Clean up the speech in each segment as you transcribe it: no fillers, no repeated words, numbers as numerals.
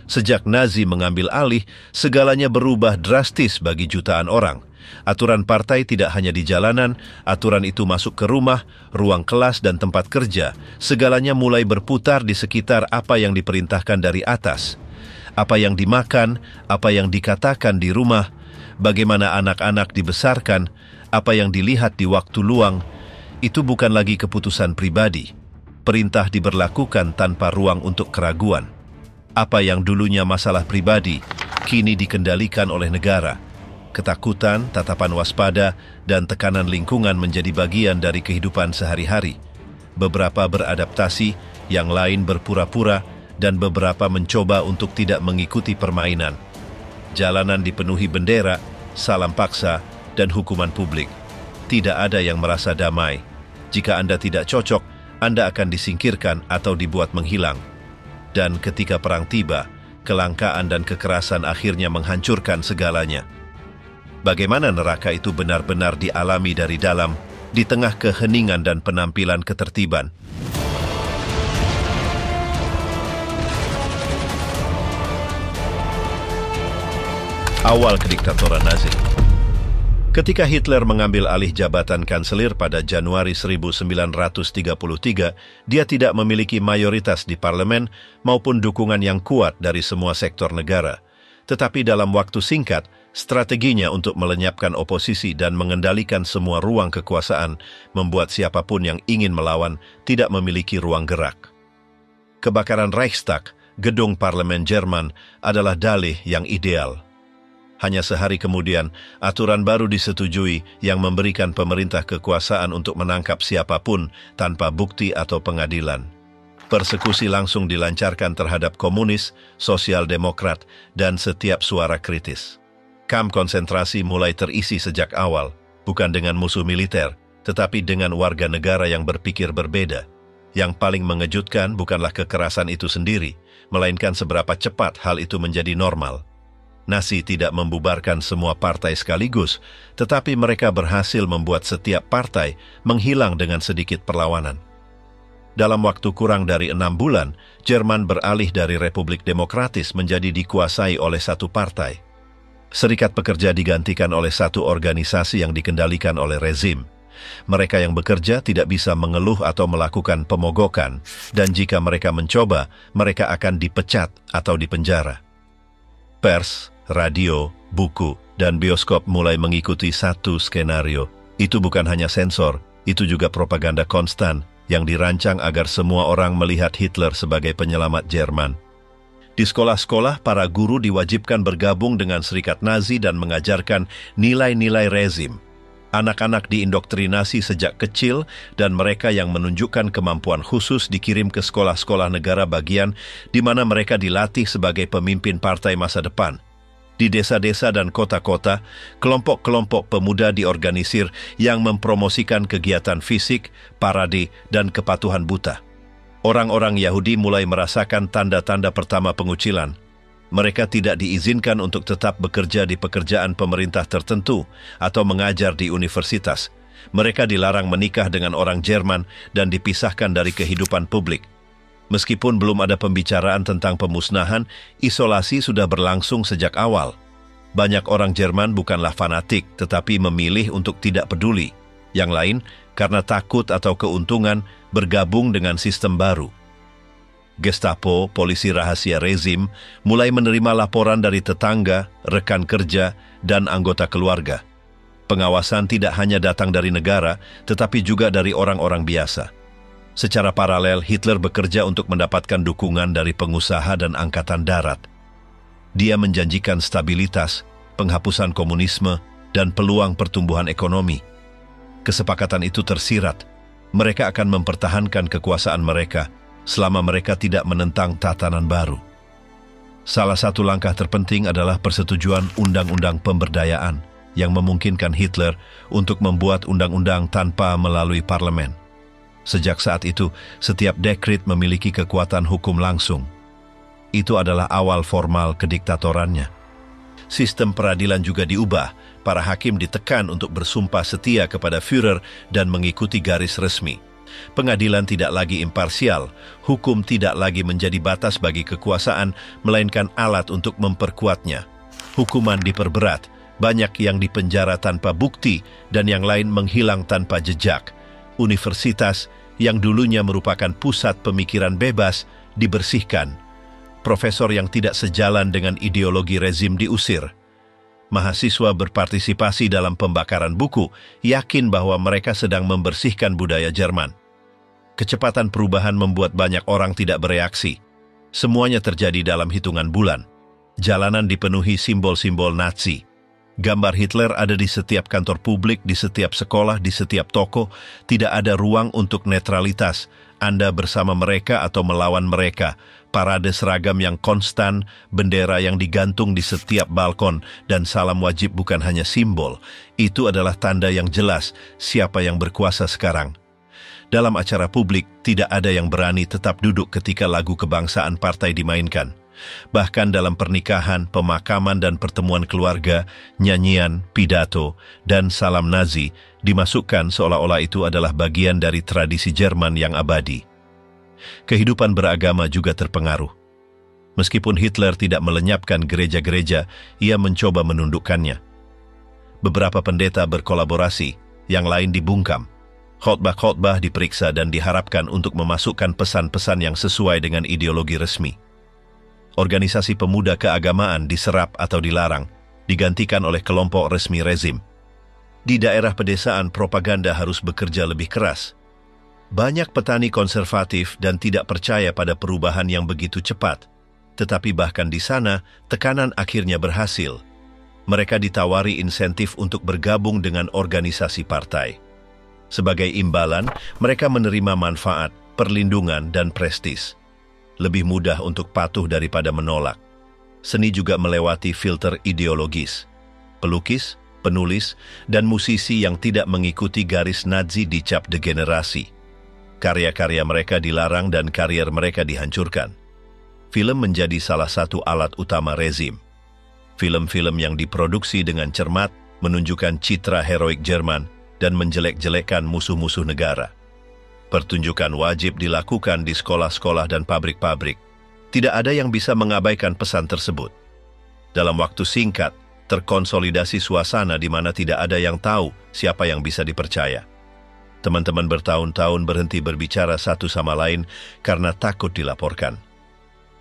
Sejak Nazi mengambil alih, segalanya berubah drastis bagi jutaan orang. Aturan partai tidak hanya di jalanan, aturan itu masuk ke rumah, ruang kelas dan tempat kerja. Segalanya mulai berputar di sekitar apa yang diperintahkan dari atas. Apa yang dimakan, apa yang dikatakan di rumah, bagaimana anak-anak dibesarkan, apa yang dilihat di waktu luang, itu bukan lagi keputusan pribadi. Perintah diberlakukan tanpa ruang untuk keraguan. Apa yang dulunya masalah pribadi, kini dikendalikan oleh negara. Ketakutan, tatapan waspada, dan tekanan lingkungan menjadi bagian dari kehidupan sehari-hari. Beberapa beradaptasi, yang lain berpura-pura, dan beberapa mencoba untuk tidak mengikuti permainan. Jalanan dipenuhi bendera, salam paksa, dan hukuman publik. Tidak ada yang merasa damai. Jika Anda tidak cocok, Anda akan disingkirkan atau dibuat menghilang. Dan ketika perang tiba, kelangkaan dan kekerasan akhirnya menghancurkan segalanya. Bagaimana neraka itu benar-benar dialami dari dalam, di tengah keheningan dan penampilan ketertiban. Awal kediktatoran Nazi. Ketika Hitler mengambil alih jabatan kanselir pada Januari 1933, dia tidak memiliki mayoritas di parlemen maupun dukungan yang kuat dari semua sektor negara. Tetapi dalam waktu singkat, strateginya untuk melenyapkan oposisi dan mengendalikan semua ruang kekuasaan membuat siapapun yang ingin melawan tidak memiliki ruang gerak. Kebakaran Reichstag, gedung parlemen Jerman, adalah dalih yang ideal. Hanya sehari kemudian, aturan baru disetujui yang memberikan pemerintah kekuasaan untuk menangkap siapapun tanpa bukti atau pengadilan. Persekusi langsung dilancarkan terhadap komunis, sosial demokrat, dan setiap suara kritis. Kamp konsentrasi mulai terisi sejak awal, bukan dengan musuh militer, tetapi dengan warga negara yang berpikir berbeda. Yang paling mengejutkan bukanlah kekerasan itu sendiri, melainkan seberapa cepat hal itu menjadi normal. Nazi tidak membubarkan semua partai sekaligus, tetapi mereka berhasil membuat setiap partai menghilang dengan sedikit perlawanan. Dalam waktu kurang dari 6 bulan, Jerman beralih dari Republik Demokratis menjadi dikuasai oleh satu partai. Serikat Pekerja digantikan oleh satu organisasi yang dikendalikan oleh rezim. Mereka yang bekerja tidak bisa mengeluh atau melakukan pemogokan, dan jika mereka mencoba, mereka akan dipecat atau dipenjara. Pers, radio, buku, dan bioskop mulai mengikuti satu skenario. Itu bukan hanya sensor, itu juga propaganda konstan yang dirancang agar semua orang melihat Hitler sebagai penyelamat Jerman. Di sekolah-sekolah, para guru diwajibkan bergabung dengan Serikat Nazi dan mengajarkan nilai-nilai rezim. Anak-anak diindoktrinasi sejak kecil dan mereka yang menunjukkan kemampuan khusus dikirim ke sekolah-sekolah negara bagian di mana mereka dilatih sebagai pemimpin partai masa depan. Di desa-desa dan kota-kota, kelompok-kelompok pemuda diorganisir yang mempromosikan kegiatan fisik, parade, dan kepatuhan buta. Orang-orang Yahudi mulai merasakan tanda-tanda pertama pengucilan. Mereka tidak diizinkan untuk tetap bekerja di pekerjaan pemerintah tertentu atau mengajar di universitas. Mereka dilarang menikah dengan orang Jerman dan dipisahkan dari kehidupan publik. Meskipun belum ada pembicaraan tentang pemusnahan, isolasi sudah berlangsung sejak awal. Banyak orang Jerman bukanlah fanatik, tetapi memilih untuk tidak peduli. Yang lain, karena takut atau keuntungan, bergabung dengan sistem baru. Gestapo, polisi rahasia rezim, mulai menerima laporan dari tetangga, rekan kerja, dan anggota keluarga. Pengawasan tidak hanya datang dari negara, tetapi juga dari orang-orang biasa. Secara paralel, Hitler bekerja untuk mendapatkan dukungan dari pengusaha dan angkatan darat. Dia menjanjikan stabilitas, penghapusan komunisme, dan peluang pertumbuhan ekonomi. Kesepakatan itu tersirat. Mereka akan mempertahankan kekuasaan mereka selama mereka tidak menentang tatanan baru. Salah satu langkah terpenting adalah persetujuan Undang-Undang Pemberdayaan yang memungkinkan Hitler untuk membuat undang-undang tanpa melalui parlemen. Sejak saat itu, setiap dekret memiliki kekuatan hukum langsung. Itu adalah awal formal kediktatorannya. Sistem peradilan juga diubah. Para hakim ditekan untuk bersumpah setia kepada Führer dan mengikuti garis resmi. Pengadilan tidak lagi imparsial, hukum tidak lagi menjadi batas bagi kekuasaan, melainkan alat untuk memperkuatnya. Hukuman diperberat, banyak yang dipenjara tanpa bukti dan yang lain menghilang tanpa jejak. Universitas yang dulunya merupakan pusat pemikiran bebas dibersihkan. Profesor yang tidak sejalan dengan ideologi rezim diusir. Mahasiswa berpartisipasi dalam pembakaran buku, yakin bahwa mereka sedang membersihkan budaya Jerman. Kecepatan perubahan membuat banyak orang tidak bereaksi. Semuanya terjadi dalam hitungan bulan. Jalanan dipenuhi simbol-simbol Nazi. Gambar Hitler ada di setiap kantor publik, di setiap sekolah, di setiap toko. Tidak ada ruang untuk netralitas. Anda bersama mereka atau melawan mereka. Parade seragam yang konstan, bendera yang digantung di setiap balkon, dan salam wajib bukan hanya simbol. Itu adalah tanda yang jelas siapa yang berkuasa sekarang. Dalam acara publik, tidak ada yang berani tetap duduk ketika lagu kebangsaan partai dimainkan. Bahkan dalam pernikahan, pemakaman dan pertemuan keluarga, nyanyian, pidato, dan salam Nazi dimasukkan seolah-olah itu adalah bagian dari tradisi Jerman yang abadi. Kehidupan beragama juga terpengaruh. Meskipun Hitler tidak melenyapkan gereja-gereja, ia mencoba menundukkannya. Beberapa pendeta berkolaborasi, yang lain dibungkam. Khotbah-khotbah diperiksa dan diharapkan untuk memasukkan pesan-pesan yang sesuai dengan ideologi resmi. Organisasi pemuda keagamaan diserap atau dilarang, digantikan oleh kelompok resmi rezim. Di daerah pedesaan, propaganda harus bekerja lebih keras. Banyak petani konservatif dan tidak percaya pada perubahan yang begitu cepat. Tetapi bahkan di sana, tekanan akhirnya berhasil. Mereka ditawari insentif untuk bergabung dengan organisasi partai. Sebagai imbalan, mereka menerima manfaat, perlindungan, dan prestis. Lebih mudah untuk patuh daripada menolak. Seni juga melewati filter ideologis. Pelukis, penulis, dan musisi yang tidak mengikuti garis Nazi dicap degenerasi. Karya-karya mereka dilarang dan karier mereka dihancurkan. Film menjadi salah satu alat utama rezim. Film-film yang diproduksi dengan cermat menunjukkan citra heroik Jerman dan menjelek-jelekan musuh-musuh negara. Pertunjukan wajib dilakukan di sekolah-sekolah dan pabrik-pabrik. Tidak ada yang bisa mengabaikan pesan tersebut. Dalam waktu singkat, terkonsolidasi suasana di mana tidak ada yang tahu siapa yang bisa dipercaya. Teman-teman bertahun-tahun berhenti berbicara satu sama lain karena takut dilaporkan.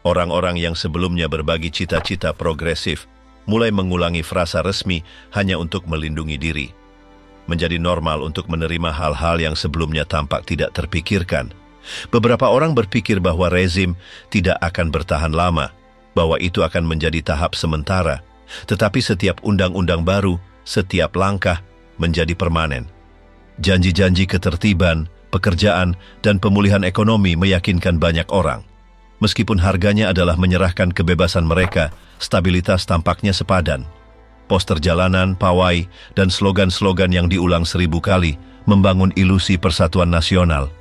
Orang-orang yang sebelumnya berbagi cita-cita progresif mulai mengulangi frasa resmi hanya untuk melindungi diri. Menjadi normal untuk menerima hal-hal yang sebelumnya tampak tidak terpikirkan. Beberapa orang berpikir bahwa rezim tidak akan bertahan lama, bahwa itu akan menjadi tahap sementara. Tetapi setiap undang-undang baru, setiap langkah menjadi permanen. Janji-janji ketertiban, pekerjaan, dan pemulihan ekonomi meyakinkan banyak orang. Meskipun harganya adalah menyerahkan kebebasan mereka, stabilitas tampaknya sepadan. Poster jalanan, pawai, dan slogan-slogan yang diulang 1000 kali membangun ilusi persatuan nasional.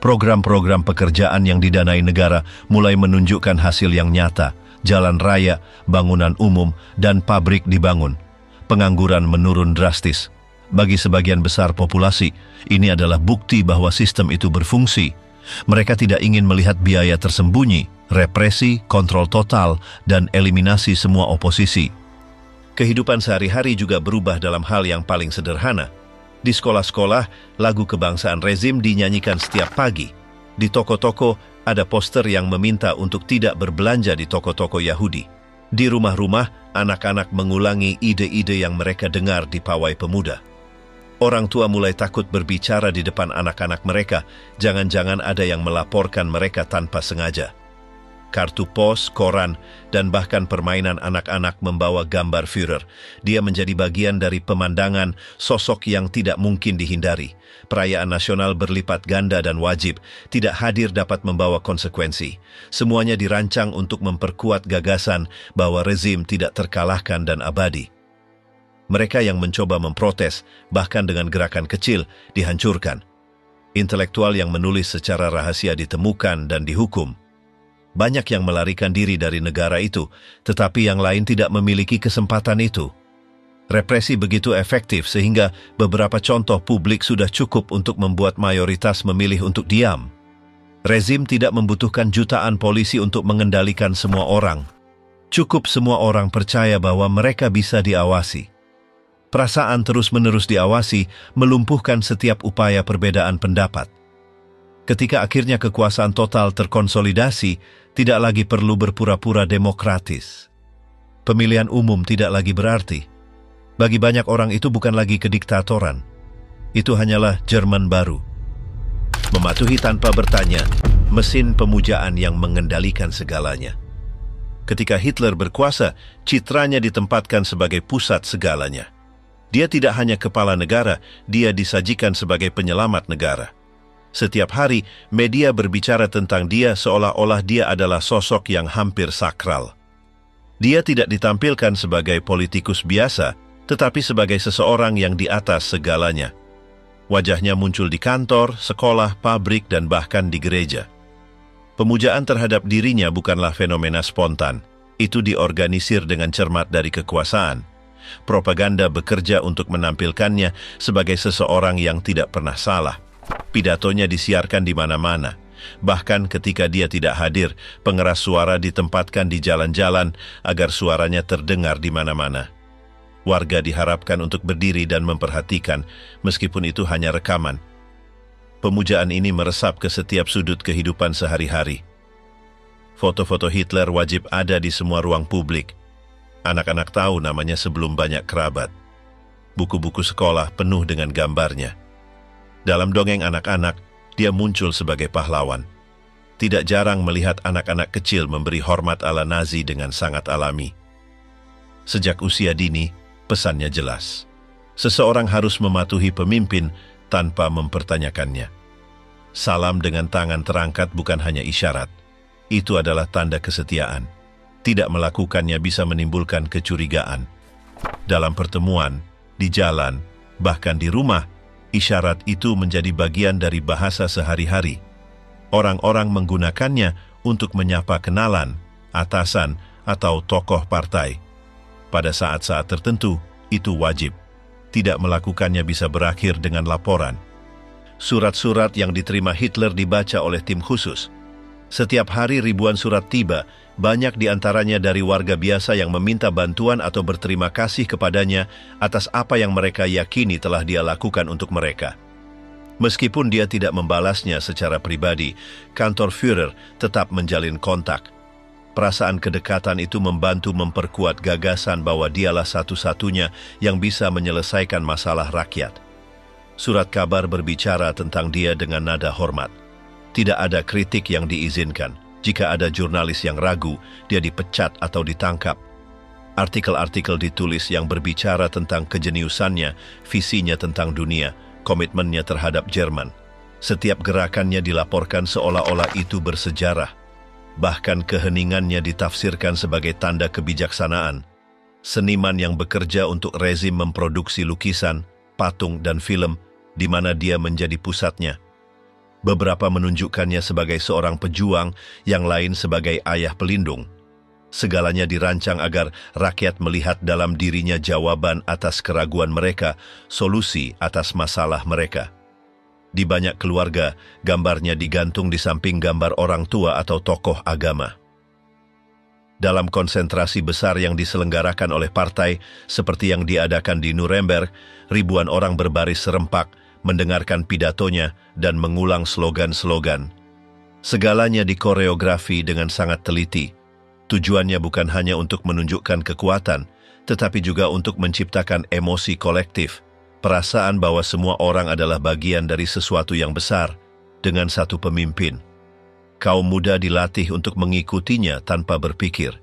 Program-program pekerjaan yang didanai negara mulai menunjukkan hasil yang nyata. Jalan raya, bangunan umum, dan pabrik dibangun. Pengangguran menurun drastis. Bagi sebagian besar populasi, ini adalah bukti bahwa sistem itu berfungsi. Mereka tidak ingin melihat biaya tersembunyi, represi, kontrol total, dan eliminasi semua oposisi. Kehidupan sehari-hari juga berubah dalam hal yang paling sederhana. Di sekolah-sekolah, lagu kebangsaan rezim dinyanyikan setiap pagi. Di toko-toko, ada poster yang meminta untuk tidak berbelanja di toko-toko Yahudi. Di rumah-rumah, anak-anak mengulangi ide-ide yang mereka dengar di pawai pemuda. Orang tua mulai takut berbicara di depan anak-anak mereka, jangan-jangan ada yang melaporkan mereka tanpa sengaja. Kartu pos, koran, dan bahkan permainan anak-anak membawa gambar Führer. Dia menjadi bagian dari pemandangan sosok yang tidak mungkin dihindari. Perayaan nasional berlipat ganda dan wajib, tidak hadir dapat membawa konsekuensi. Semuanya dirancang untuk memperkuat gagasan bahwa rezim tidak terkalahkan dan abadi. Mereka yang mencoba memprotes, bahkan dengan gerakan kecil, dihancurkan. Intelektual yang menulis secara rahasia ditemukan dan dihukum. Banyak yang melarikan diri dari negara itu, tetapi yang lain tidak memiliki kesempatan itu. Represi begitu efektif sehingga beberapa contoh publik sudah cukup untuk membuat mayoritas memilih untuk diam. Rezim tidak membutuhkan jutaan polisi untuk mengendalikan semua orang. Cukup semua orang percaya bahwa mereka bisa diawasi. Perasaan terus-menerus diawasi melumpuhkan setiap upaya perbedaan pendapat. Ketika akhirnya kekuasaan total terkonsolidasi, tidak lagi perlu berpura-pura demokratis. Pemilihan umum tidak lagi berarti. Bagi banyak orang itu bukan lagi kediktatoran. Itu hanyalah Jerman baru. Mematuhi tanpa bertanya, mesin pemujaan yang mengendalikan segalanya. Ketika Hitler berkuasa, citranya ditempatkan sebagai pusat segalanya. Dia tidak hanya kepala negara, dia disajikan sebagai penyelamat negara. Setiap hari, media berbicara tentang dia seolah-olah dia adalah sosok yang hampir sakral. Dia tidak ditampilkan sebagai politikus biasa, tetapi sebagai seseorang yang di atas segalanya. Wajahnya muncul di kantor, sekolah, pabrik, dan bahkan di gereja. Pemujaan terhadap dirinya bukanlah fenomena spontan. Itu diorganisir dengan cermat dari kekuasaan. Propaganda bekerja untuk menampilkannya sebagai seseorang yang tidak pernah salah. Pidatonya disiarkan di mana-mana. Bahkan ketika dia tidak hadir, pengeras suara ditempatkan di jalan-jalan agar suaranya terdengar di mana-mana. Warga diharapkan untuk berdiri dan memperhatikan, meskipun itu hanya rekaman. Pemujaan ini meresap ke setiap sudut kehidupan sehari-hari. Foto-foto Hitler wajib ada di semua ruang publik. Anak-anak tahu namanya sebelum banyak kerabat. Buku-buku sekolah penuh dengan gambarnya. Dalam dongeng anak-anak, dia muncul sebagai pahlawan. Tidak jarang melihat anak-anak kecil memberi hormat ala Nazi dengan sangat alami. Sejak usia dini, pesannya jelas. Seseorang harus mematuhi pemimpin tanpa mempertanyakannya. Salam dengan tangan terangkat bukan hanya isyarat. Itu adalah tanda kesetiaan. Tidak melakukannya bisa menimbulkan kecurigaan. Dalam pertemuan, di jalan, bahkan di rumah, isyarat itu menjadi bagian dari bahasa sehari-hari. Orang-orang menggunakannya untuk menyapa kenalan, atasan, atau tokoh partai. Pada saat-saat tertentu, itu wajib. Tidak melakukannya bisa berakhir dengan laporan. Surat-surat yang diterima Hitler dibaca oleh tim khusus. Setiap hari ribuan surat tiba, banyak di antaranya dari warga biasa yang meminta bantuan atau berterima kasih kepadanya atas apa yang mereka yakini telah dia lakukan untuk mereka. Meskipun dia tidak membalasnya secara pribadi, kantor Führer tetap menjalin kontak. Perasaan kedekatan itu membantu memperkuat gagasan bahwa dialah satu-satunya yang bisa menyelesaikan masalah rakyat. Surat kabar berbicara tentang dia dengan nada hormat. Tidak ada kritik yang diizinkan. Jika ada jurnalis yang ragu, dia dipecat atau ditangkap. Artikel-artikel ditulis yang berbicara tentang kejeniusannya, visinya tentang dunia, komitmennya terhadap Jerman. Setiap gerakannya dilaporkan seolah-olah itu bersejarah. Bahkan keheningannya ditafsirkan sebagai tanda kebijaksanaan. Seniman yang bekerja untuk rezim memproduksi lukisan, patung, dan film, di mana dia menjadi pusatnya. Beberapa menunjukkannya sebagai seorang pejuang, yang lain sebagai ayah pelindung. Segalanya dirancang agar rakyat melihat dalam dirinya jawaban atas keraguan mereka, solusi atas masalah mereka. Di banyak keluarga, gambarnya digantung di samping gambar orang tua atau tokoh agama. Dalam konsentrasi besar yang diselenggarakan oleh partai, seperti yang diadakan di Nuremberg, ribuan orang berbaris serempak, mendengarkan pidatonya dan mengulang slogan-slogan. Segalanya dikoreografi dengan sangat teliti. Tujuannya bukan hanya untuk menunjukkan kekuatan, tetapi juga untuk menciptakan emosi kolektif, perasaan bahwa semua orang adalah bagian dari sesuatu yang besar, dengan satu pemimpin. Kaum muda dilatih untuk mengikutinya tanpa berpikir.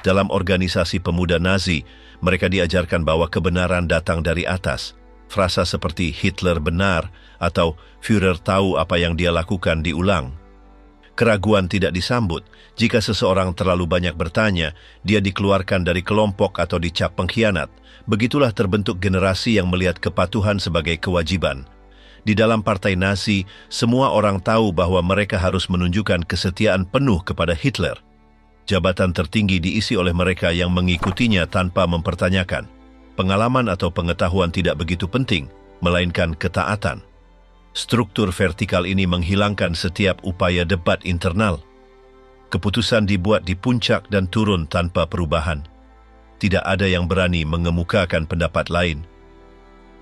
Dalam organisasi pemuda Nazi, mereka diajarkan bahwa kebenaran datang dari atas. Frasa seperti Hitler benar atau Führer tahu apa yang dia lakukan diulang. Keraguan tidak disambut. Jika seseorang terlalu banyak bertanya, dia dikeluarkan dari kelompok atau dicap pengkhianat. Begitulah terbentuk generasi yang melihat kepatuhan sebagai kewajiban. Di dalam partai Nazi, semua orang tahu bahwa mereka harus menunjukkan kesetiaan penuh kepada Hitler. Jabatan tertinggi diisi oleh mereka yang mengikutinya tanpa mempertanyakan. Pengalaman atau pengetahuan tidak begitu penting, melainkan ketaatan. Struktur vertikal ini menghilangkan setiap upaya debat internal. Keputusan dibuat di puncak dan turun tanpa perubahan. Tidak ada yang berani mengemukakan pendapat lain.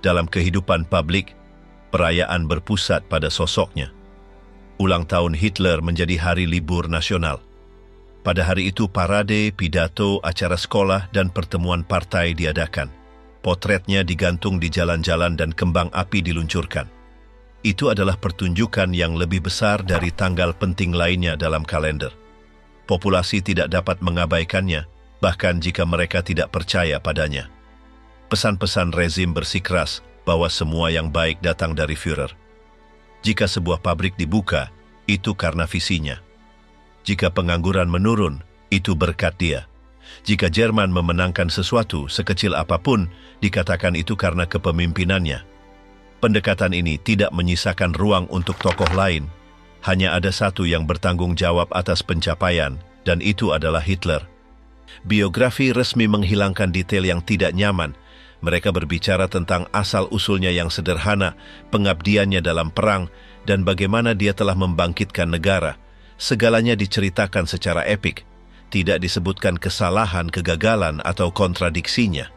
Dalam kehidupan publik, perayaan berpusat pada sosoknya. Ulang tahun Hitler menjadi hari libur nasional. Pada hari itu parade, pidato, acara sekolah, dan pertemuan partai diadakan. Potretnya digantung di jalan-jalan dan kembang api diluncurkan. Itu adalah pertunjukan yang lebih besar dari tanggal penting lainnya dalam kalender. Populasi tidak dapat mengabaikannya, bahkan jika mereka tidak percaya padanya. Pesan-pesan rezim bersikeras bahwa semua yang baik datang dari Führer. Jika sebuah pabrik dibuka, itu karena visinya. Jika pengangguran menurun, itu berkat dia. Jika Jerman memenangkan sesuatu sekecil apapun, dikatakan itu karena kepemimpinannya. Pendekatan ini tidak menyisakan ruang untuk tokoh lain. Hanya ada satu yang bertanggung jawab atas pencapaian, dan itu adalah Hitler. Biografi resmi menghilangkan detail yang tidak nyaman. Mereka berbicara tentang asal-usulnya yang sederhana, pengabdiannya dalam perang, dan bagaimana dia telah membangkitkan negara. Segalanya diceritakan secara epik. Tidak disebutkan kesalahan, kegagalan, atau kontradiksinya.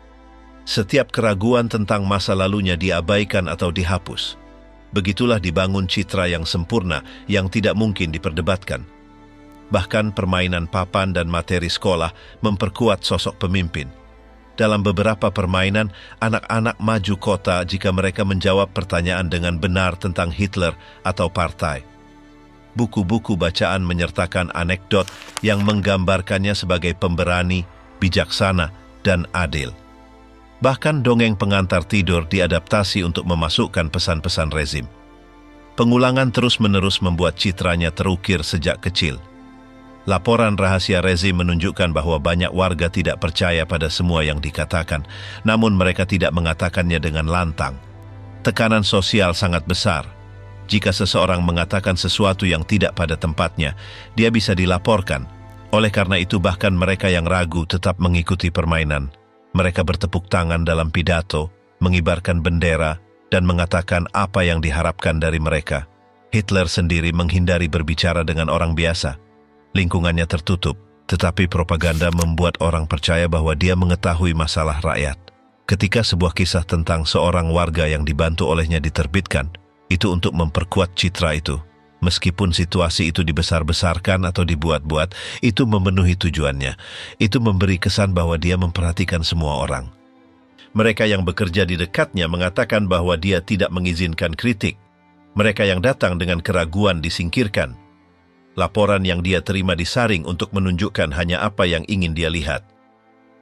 Setiap keraguan tentang masa lalunya diabaikan atau dihapus. Begitulah dibangun citra yang sempurna yang tidak mungkin diperdebatkan. Bahkan permainan papan dan materi sekolah memperkuat sosok pemimpin. Dalam beberapa permainan, anak-anak maju kota jika mereka menjawab pertanyaan dengan benar tentang Hitler atau partai. Buku-buku bacaan menyertakan anekdot yang menggambarkannya sebagai pemberani, bijaksana, dan adil. Bahkan dongeng pengantar tidur diadaptasi untuk memasukkan pesan-pesan rezim. Pengulangan terus-menerus membuat citranya terukir sejak kecil. Laporan rahasia rezim menunjukkan bahwa banyak warga tidak percaya pada semua yang dikatakan, namun mereka tidak mengatakannya dengan lantang. Tekanan sosial sangat besar. Jika seseorang mengatakan sesuatu yang tidak pada tempatnya, dia bisa dilaporkan. Oleh karena itu bahkan mereka yang ragu tetap mengikuti permainan. Mereka bertepuk tangan dalam pidato, mengibarkan bendera, dan mengatakan apa yang diharapkan dari mereka. Hitler sendiri menghindari berbicara dengan orang biasa. Lingkungannya tertutup, tetapi propaganda membuat orang percaya bahwa dia mengetahui masalah rakyat. Ketika sebuah kisah tentang seorang warga yang dibantu olehnya diterbitkan, itu untuk memperkuat citra itu. Meskipun situasi itu dibesar-besarkan atau dibuat-buat, itu memenuhi tujuannya. Itu memberi kesan bahwa dia memperhatikan semua orang. Mereka yang bekerja di dekatnya mengatakan bahwa dia tidak mengizinkan kritik. Mereka yang datang dengan keraguan disingkirkan. Laporan yang dia terima disaring untuk menunjukkan hanya apa yang ingin dia lihat.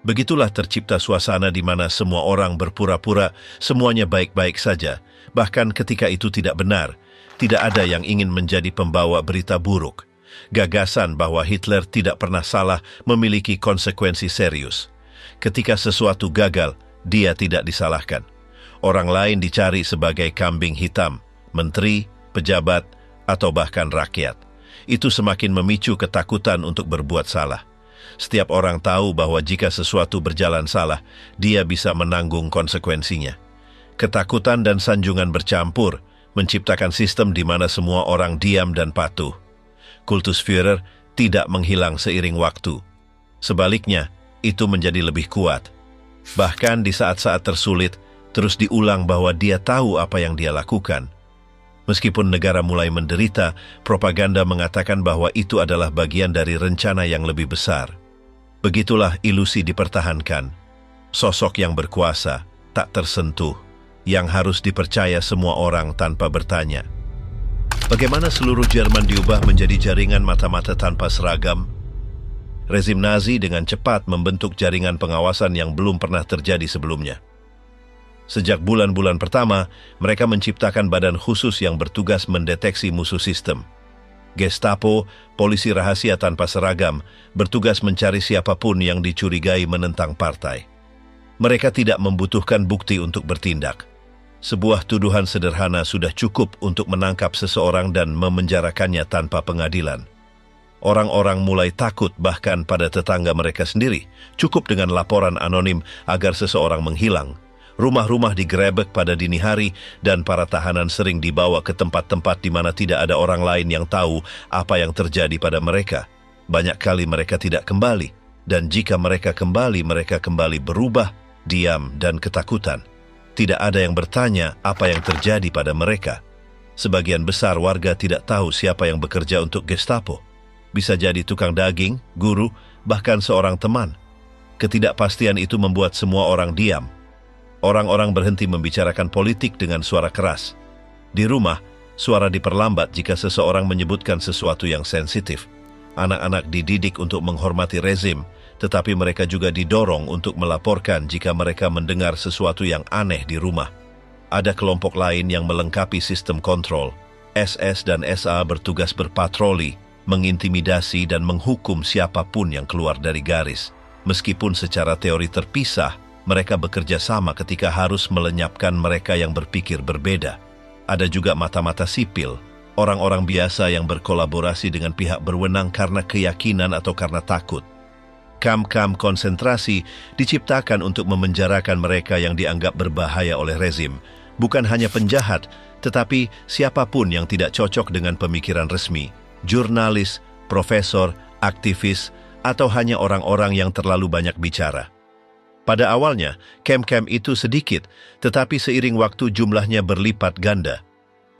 Begitulah tercipta suasana di mana semua orang berpura-pura semuanya baik-baik saja. Bahkan ketika itu tidak benar, tidak ada yang ingin menjadi pembawa berita buruk. Gagasan bahwa Hitler tidak pernah salah memiliki konsekuensi serius. Ketika sesuatu gagal, dia tidak disalahkan. Orang lain dicari sebagai kambing hitam, menteri, pejabat, atau bahkan rakyat. Itu semakin memicu ketakutan untuk berbuat salah. Setiap orang tahu bahwa jika sesuatu berjalan salah, dia bisa menanggung konsekuensinya. Ketakutan dan sanjungan bercampur, menciptakan sistem di mana semua orang diam dan patuh. Kultus Führer tidak menghilang seiring waktu. Sebaliknya, itu menjadi lebih kuat. Bahkan di saat-saat tersulit, terus diulang bahwa dia tahu apa yang dia lakukan. Meskipun negara mulai menderita, propaganda mengatakan bahwa itu adalah bagian dari rencana yang lebih besar. Begitulah ilusi dipertahankan. Sosok yang berkuasa, tak tersentuh, yang harus dipercaya semua orang tanpa bertanya. Bagaimana seluruh Jerman diubah menjadi jaringan mata-mata tanpa seragam? Rezim Nazi dengan cepat membentuk jaringan pengawasan yang belum pernah terjadi sebelumnya. Sejak bulan-bulan pertama, mereka menciptakan badan khusus yang bertugas mendeteksi musuh sistem. Gestapo, polisi rahasia tanpa seragam, bertugas mencari siapapun yang dicurigai menentang partai. Mereka tidak membutuhkan bukti untuk bertindak. Sebuah tuduhan sederhana sudah cukup untuk menangkap seseorang dan memenjarakannya tanpa pengadilan. Orang-orang mulai takut bahkan pada tetangga mereka sendiri. Cukup dengan laporan anonim agar seseorang menghilang. Rumah-rumah digerebek pada dini hari dan para tahanan sering dibawa ke tempat-tempat di mana tidak ada orang lain yang tahu apa yang terjadi pada mereka. Banyak kali mereka tidak kembali, dan jika mereka kembali berubah, diam dan ketakutan. Tidak ada yang bertanya apa yang terjadi pada mereka. Sebagian besar warga tidak tahu siapa yang bekerja untuk Gestapo. Bisa jadi tukang daging, guru, bahkan seorang teman. Ketidakpastian itu membuat semua orang diam. Orang-orang berhenti membicarakan politik dengan suara keras. Di rumah, suara diperlambat jika seseorang menyebutkan sesuatu yang sensitif. Anak-anak dididik untuk menghormati rezim, tetapi mereka juga didorong untuk melaporkan jika mereka mendengar sesuatu yang aneh di rumah. Ada kelompok lain yang melengkapi sistem kontrol. SS dan SA bertugas berpatroli, mengintimidasi dan menghukum siapapun yang keluar dari garis. Meskipun secara teori terpisah, mereka bekerja sama ketika harus melenyapkan mereka yang berpikir berbeda. Ada juga mata-mata sipil, orang-orang biasa yang berkolaborasi dengan pihak berwenang karena keyakinan atau karena takut. Kamp-kamp konsentrasi diciptakan untuk memenjarakan mereka yang dianggap berbahaya oleh rezim. Bukan hanya penjahat, tetapi siapapun yang tidak cocok dengan pemikiran resmi. Jurnalis, profesor, aktivis, atau hanya orang-orang yang terlalu banyak bicara. Pada awalnya, kamp-kamp itu sedikit, tetapi seiring waktu jumlahnya berlipat ganda.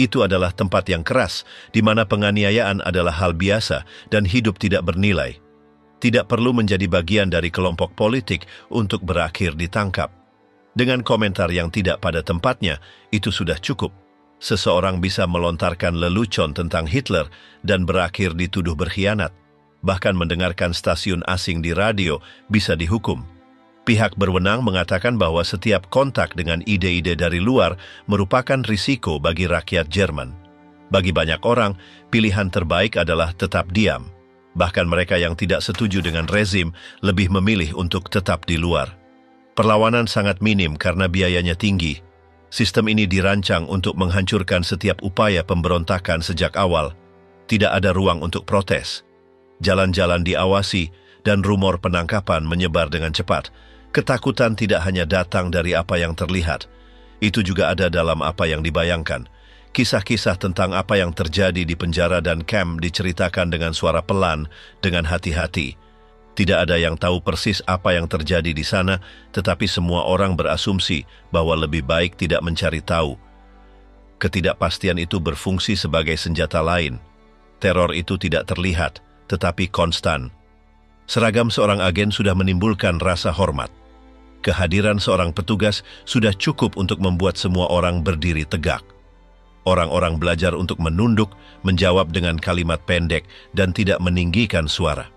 Itu adalah tempat yang keras, di mana penganiayaan adalah hal biasa dan hidup tidak bernilai. Tidak perlu menjadi bagian dari kelompok politik untuk berakhir ditangkap. Dengan komentar yang tidak pada tempatnya, itu sudah cukup. Seseorang bisa melontarkan lelucon tentang Hitler dan berakhir dituduh berkhianat. Bahkan mendengarkan stasiun asing di radio bisa dihukum. Pihak berwenang mengatakan bahwa setiap kontak dengan ide-ide dari luar merupakan risiko bagi rakyat Jerman. Bagi banyak orang, pilihan terbaik adalah tetap diam. Bahkan mereka yang tidak setuju dengan rezim lebih memilih untuk tetap di luar. Perlawanan sangat minim karena biayanya tinggi. Sistem ini dirancang untuk menghancurkan setiap upaya pemberontakan sejak awal. Tidak ada ruang untuk protes. Jalan-jalan diawasi dan rumor penangkapan menyebar dengan cepat. Ketakutan tidak hanya datang dari apa yang terlihat. Itu juga ada dalam apa yang dibayangkan. Kisah-kisah tentang apa yang terjadi di penjara dan kamp diceritakan dengan suara pelan, dengan hati-hati. Tidak ada yang tahu persis apa yang terjadi di sana, tetapi semua orang berasumsi bahwa lebih baik tidak mencari tahu. Ketidakpastian itu berfungsi sebagai senjata lain. Teror itu tidak terlihat, tetapi konstan. Seragam seorang agen sudah menimbulkan rasa hormat. Kehadiran seorang petugas sudah cukup untuk membuat semua orang berdiri tegak. Orang-orang belajar untuk menunduk, menjawab dengan kalimat pendek, dan tidak meninggikan suara.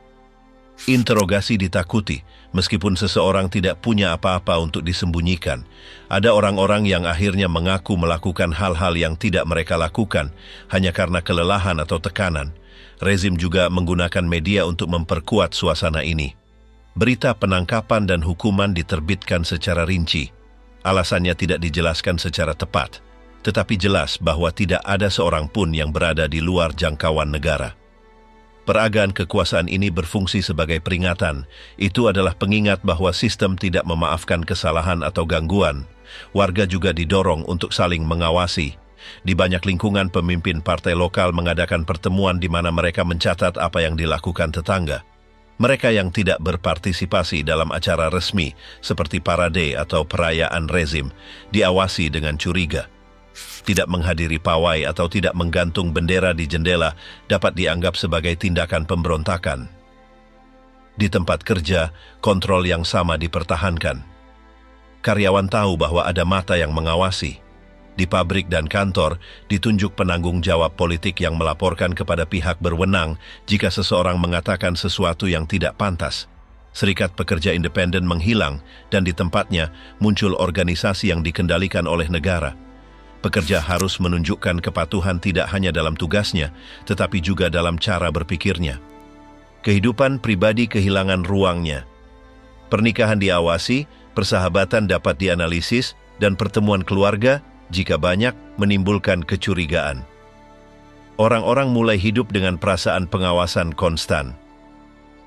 Interogasi ditakuti, meskipun seseorang tidak punya apa-apa untuk disembunyikan. Ada orang-orang yang akhirnya mengaku melakukan hal-hal yang tidak mereka lakukan, hanya karena kelelahan atau tekanan. Rezim juga menggunakan media untuk memperkuat suasana ini. Berita penangkapan dan hukuman diterbitkan secara rinci. Alasannya tidak dijelaskan secara tepat, tetapi jelas bahwa tidak ada seorang pun yang berada di luar jangkauan negara. Peragaan kekuasaan ini berfungsi sebagai peringatan. Itu adalah pengingat bahwa sistem tidak memaafkan kesalahan atau gangguan. Warga juga didorong untuk saling mengawasi. Di banyak lingkungan, pemimpin partai lokal mengadakan pertemuan di mana mereka mencatat apa yang dilakukan tetangga. Mereka yang tidak berpartisipasi dalam acara resmi, seperti parade atau perayaan rezim, diawasi dengan curiga. Tidak menghadiri pawai atau tidak menggantung bendera di jendela dapat dianggap sebagai tindakan pemberontakan. Di tempat kerja, kontrol yang sama dipertahankan. Karyawan tahu bahwa ada mata yang mengawasi. Di pabrik dan kantor, ditunjuk penanggung jawab politik yang melaporkan kepada pihak berwenang jika seseorang mengatakan sesuatu yang tidak pantas. Serikat pekerja independen menghilang dan di tempatnya muncul organisasi yang dikendalikan oleh negara. Pekerja harus menunjukkan kepatuhan tidak hanya dalam tugasnya, tetapi juga dalam cara berpikirnya. Kehidupan pribadi kehilangan ruangnya. Pernikahan diawasi, persahabatan dapat dianalisis, dan pertemuan keluarga, jika banyak, menimbulkan kecurigaan. Orang-orang mulai hidup dengan perasaan pengawasan konstan.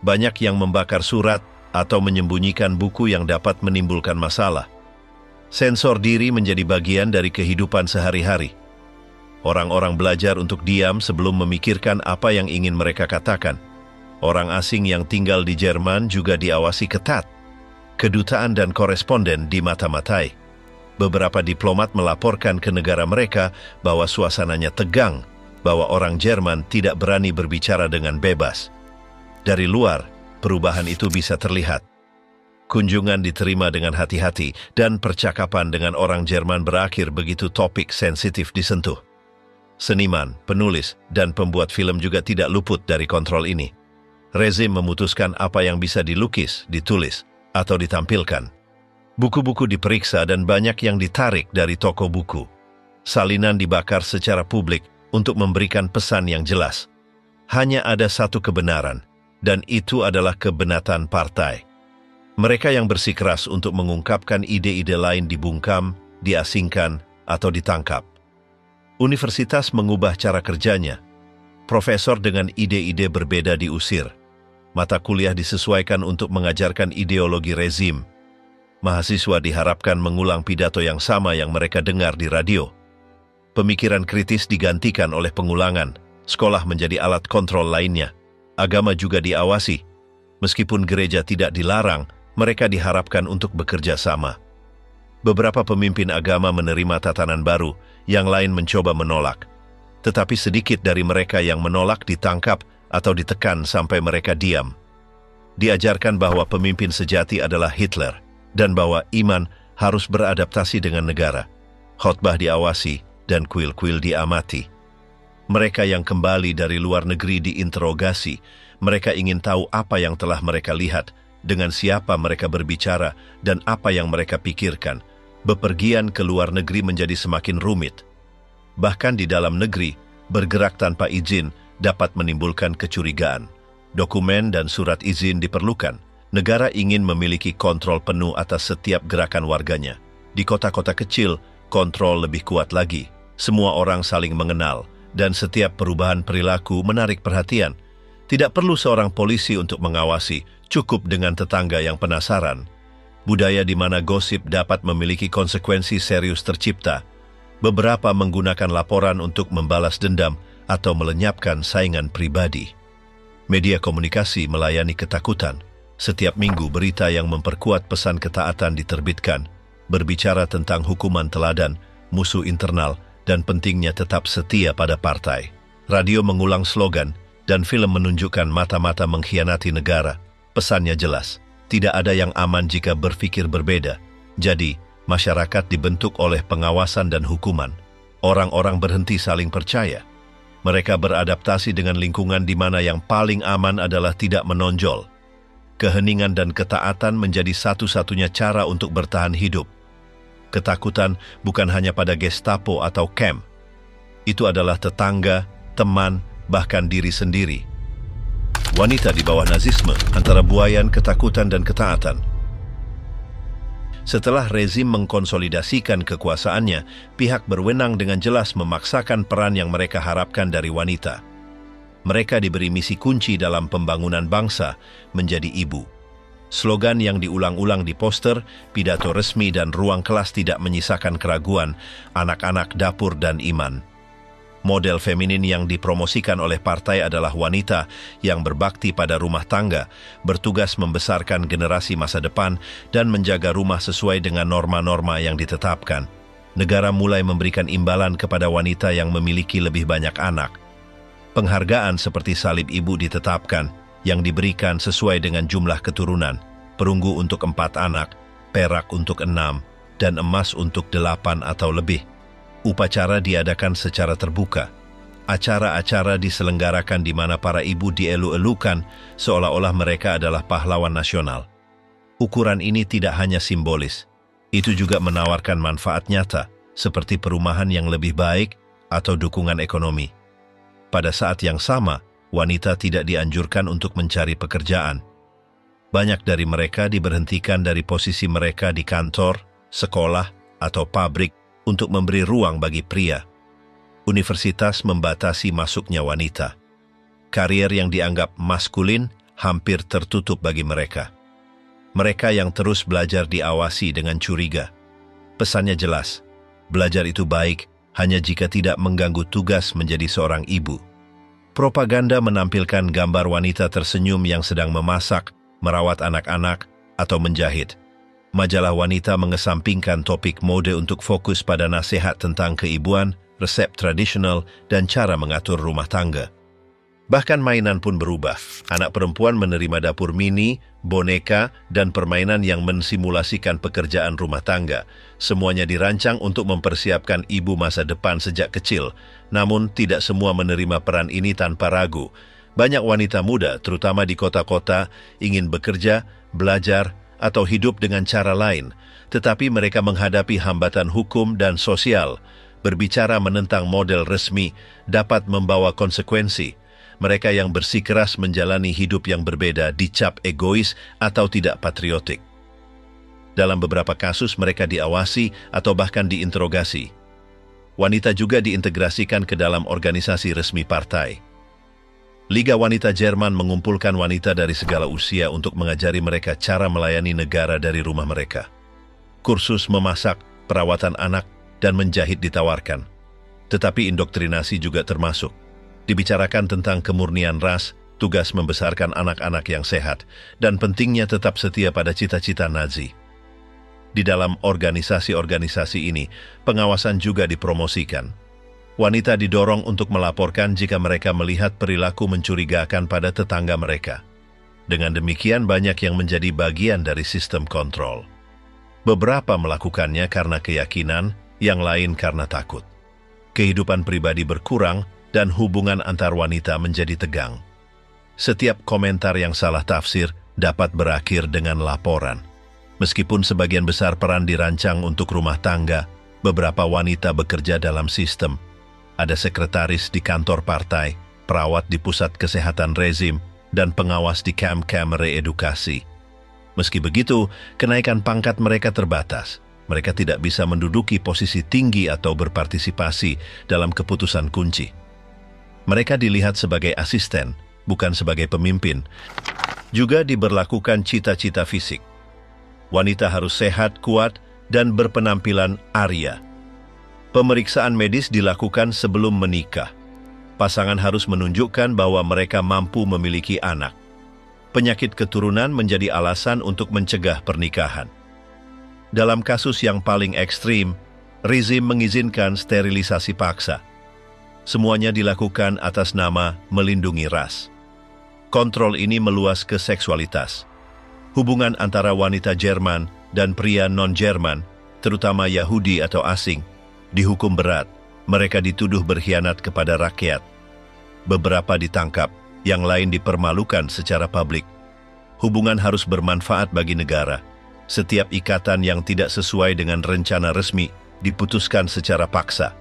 Banyak yang membakar surat atau menyembunyikan buku yang dapat menimbulkan masalah. Sensor diri menjadi bagian dari kehidupan sehari-hari. Orang-orang belajar untuk diam sebelum memikirkan apa yang ingin mereka katakan. Orang asing yang tinggal di Jerman juga diawasi ketat. Kedutaan dan koresponden dimata-matai. Beberapa diplomat melaporkan ke negara mereka bahwa suasananya tegang, bahwa orang Jerman tidak berani berbicara dengan bebas. Dari luar, perubahan itu bisa terlihat. Kunjungan diterima dengan hati-hati dan percakapan dengan orang Jerman berakhir begitu topik sensitif disentuh. Seniman, penulis, dan pembuat film juga tidak luput dari kontrol ini. Rezim memutuskan apa yang bisa dilukis, ditulis, atau ditampilkan. Buku-buku diperiksa dan banyak yang ditarik dari toko buku. Salinan dibakar secara publik untuk memberikan pesan yang jelas. Hanya ada satu kebenaran, dan itu adalah kebenatan partai. Mereka yang bersikeras untuk mengungkapkan ide-ide lain dibungkam, diasingkan, atau ditangkap. Universitas mengubah cara kerjanya. Profesor dengan ide-ide berbeda diusir. Mata kuliah disesuaikan untuk mengajarkan ideologi rezim. Mahasiswa diharapkan mengulang pidato yang sama yang mereka dengar di radio. Pemikiran kritis digantikan oleh pengulangan. Sekolah menjadi alat kontrol lainnya. Agama juga diawasi. Meskipun gereja tidak dilarang, mereka diharapkan untuk bekerja sama. Beberapa pemimpin agama menerima tatanan baru, yang lain mencoba menolak. Tetapi sedikit dari mereka yang menolak ditangkap atau ditekan sampai mereka diam. Diajarkan bahwa pemimpin sejati adalah Hitler, dan bahwa iman harus beradaptasi dengan negara. Khotbah diawasi, dan kuil-kuil diamati. Mereka yang kembali dari luar negeri diinterogasi. Mereka ingin tahu apa yang telah mereka lihat, dengan siapa mereka berbicara, dan apa yang mereka pikirkan. Bepergian ke luar negeri menjadi semakin rumit. Bahkan di dalam negeri, bergerak tanpa izin dapat menimbulkan kecurigaan. Dokumen dan surat izin diperlukan. Negara ingin memiliki kontrol penuh atas setiap gerakan warganya. Di kota-kota kecil, kontrol lebih kuat lagi. Semua orang saling mengenal, dan setiap perubahan perilaku menarik perhatian. Tidak perlu seorang polisi untuk mengawasi, cukup dengan tetangga yang penasaran. Budaya di mana gosip dapat memiliki konsekuensi serius tercipta. Beberapa menggunakan laporan untuk membalas dendam atau melenyapkan saingan pribadi. Media komunikasi melayani ketakutan. Setiap minggu berita yang memperkuat pesan ketaatan diterbitkan, berbicara tentang hukuman teladan, musuh internal, dan pentingnya tetap setia pada partai. Radio mengulang slogan, dan film menunjukkan mata-mata mengkhianati negara. Pesannya jelas, tidak ada yang aman jika berpikir berbeda. Jadi, masyarakat dibentuk oleh pengawasan dan hukuman. Orang-orang berhenti saling percaya. Mereka beradaptasi dengan lingkungan di mana yang paling aman adalah tidak menonjol. Keheningan dan ketaatan menjadi satu-satunya cara untuk bertahan hidup. Ketakutan bukan hanya pada Gestapo atau camp. Itu adalah tetangga, teman, bahkan diri sendiri. Wanita di bawah nazisme, antara buayan ketakutan dan ketaatan. Setelah rezim mengkonsolidasikan kekuasaannya, pihak berwenang dengan jelas memaksakan peran yang mereka harapkan dari wanita. Mereka diberi misi kunci dalam pembangunan bangsa, menjadi ibu. Slogan yang diulang-ulang di poster, pidato resmi dan ruang kelas tidak menyisakan keraguan, anak-anak dapur dan iman. Model feminin yang dipromosikan oleh partai adalah wanita yang berbakti pada rumah tangga, bertugas membesarkan generasi masa depan dan menjaga rumah sesuai dengan norma-norma yang ditetapkan. Negara mulai memberikan imbalan kepada wanita yang memiliki lebih banyak anak. Penghargaan seperti salib ibu ditetapkan, yang diberikan sesuai dengan jumlah keturunan, perunggu untuk 4 anak, perak untuk 6, dan emas untuk 8 atau lebih. Upacara diadakan secara terbuka. Acara-acara diselenggarakan di mana para ibu dielu-elukan seolah-olah mereka adalah pahlawan nasional. Ukuran ini tidak hanya simbolis, itu juga menawarkan manfaat nyata, seperti perumahan yang lebih baik atau dukungan ekonomi. Pada saat yang sama, wanita tidak dianjurkan untuk mencari pekerjaan. Banyak dari mereka diberhentikan dari posisi mereka di kantor, sekolah, atau pabrik untuk memberi ruang bagi pria. Universitas membatasi masuknya wanita. Karier yang dianggap maskulin hampir tertutup bagi mereka. Mereka yang terus belajar diawasi dengan curiga. Pesannya jelas, belajar itu baik hanya jika tidak mengganggu tugas menjadi seorang ibu. Propaganda menampilkan gambar wanita tersenyum yang sedang memasak, merawat anak-anak, atau menjahit. Majalah wanita mengesampingkan topik mode untuk fokus pada nasihat tentang keibuan, resep tradisional, dan cara mengatur rumah tangga. Bahkan mainan pun berubah. Anak perempuan menerima dapur mini, boneka, dan permainan yang mensimulasikan pekerjaan rumah tangga. Semuanya dirancang untuk mempersiapkan ibu masa depan sejak kecil. Namun, tidak semua menerima peran ini tanpa ragu. Banyak wanita muda, terutama di kota-kota, ingin bekerja, belajar, atau hidup dengan cara lain. Tetapi mereka menghadapi hambatan hukum dan sosial. Berbicara menentang model resmi dapat membawa konsekuensi. Mereka yang bersikeras menjalani hidup yang berbeda dicap egois atau tidak patriotik. Dalam beberapa kasus mereka diawasi atau bahkan diinterogasi. Wanita juga diintegrasikan ke dalam organisasi resmi partai. Liga Wanita Jerman mengumpulkan wanita dari segala usia untuk mengajari mereka cara melayani negara dari rumah mereka. Kursus memasak, perawatan anak, dan menjahit ditawarkan. Tetapi indoktrinasi juga termasuk. Dibicarakan tentang kemurnian ras, tugas membesarkan anak-anak yang sehat, dan pentingnya tetap setia pada cita-cita Nazi. Di dalam organisasi-organisasi ini, pengawasan juga dipromosikan. Wanita didorong untuk melaporkan jika mereka melihat perilaku mencurigakan pada tetangga mereka. Dengan demikian banyak yang menjadi bagian dari sistem kontrol. Beberapa melakukannya karena keyakinan, yang lain karena takut. Kehidupan pribadi berkurang dan hubungan antar wanita menjadi tegang. Setiap komentar yang salah tafsir dapat berakhir dengan laporan. Meskipun sebagian besar peran dirancang untuk rumah tangga, beberapa wanita bekerja dalam sistem. Ada sekretaris di kantor partai, perawat di pusat kesehatan rezim, dan pengawas di kamp-kamp reedukasi. Meski begitu, kenaikan pangkat mereka terbatas. Mereka tidak bisa menduduki posisi tinggi atau berpartisipasi dalam keputusan kunci. Mereka dilihat sebagai asisten, bukan sebagai pemimpin. Juga diberlakukan cita-cita fisik. Wanita harus sehat, kuat, dan berpenampilan Arya. Pemeriksaan medis dilakukan sebelum menikah. Pasangan harus menunjukkan bahwa mereka mampu memiliki anak. Penyakit keturunan menjadi alasan untuk mencegah pernikahan. Dalam kasus yang paling ekstrim, rezim mengizinkan sterilisasi paksa. Semuanya dilakukan atas nama melindungi ras. Kontrol ini meluas ke seksualitas. Hubungan antara wanita Jerman dan pria non-Jerman, terutama Yahudi atau asing, dihukum berat. Mereka dituduh berkhianat kepada rakyat. Beberapa ditangkap, yang lain dipermalukan secara publik. Hubungan harus bermanfaat bagi negara. Setiap ikatan yang tidak sesuai dengan rencana resmi diputuskan secara paksa.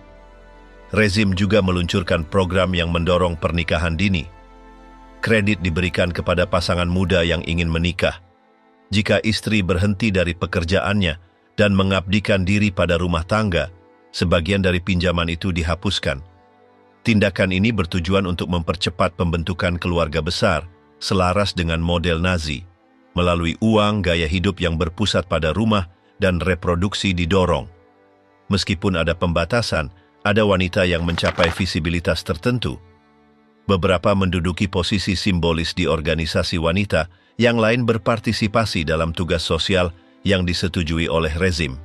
Rezim juga meluncurkan program yang mendorong pernikahan dini. Kredit diberikan kepada pasangan muda yang ingin menikah. Jika istri berhenti dari pekerjaannya dan mengabdikan diri pada rumah tangga, sebagian dari pinjaman itu dihapuskan. Tindakan ini bertujuan untuk mempercepat pembentukan keluarga besar, selaras dengan model Nazi. Melalui uang, gaya hidup yang berpusat pada rumah dan reproduksi didorong. Meskipun ada pembatasan, ada wanita yang mencapai visibilitas tertentu. Beberapa menduduki posisi simbolis di organisasi wanita, yang lain berpartisipasi dalam tugas sosial yang disetujui oleh rezim.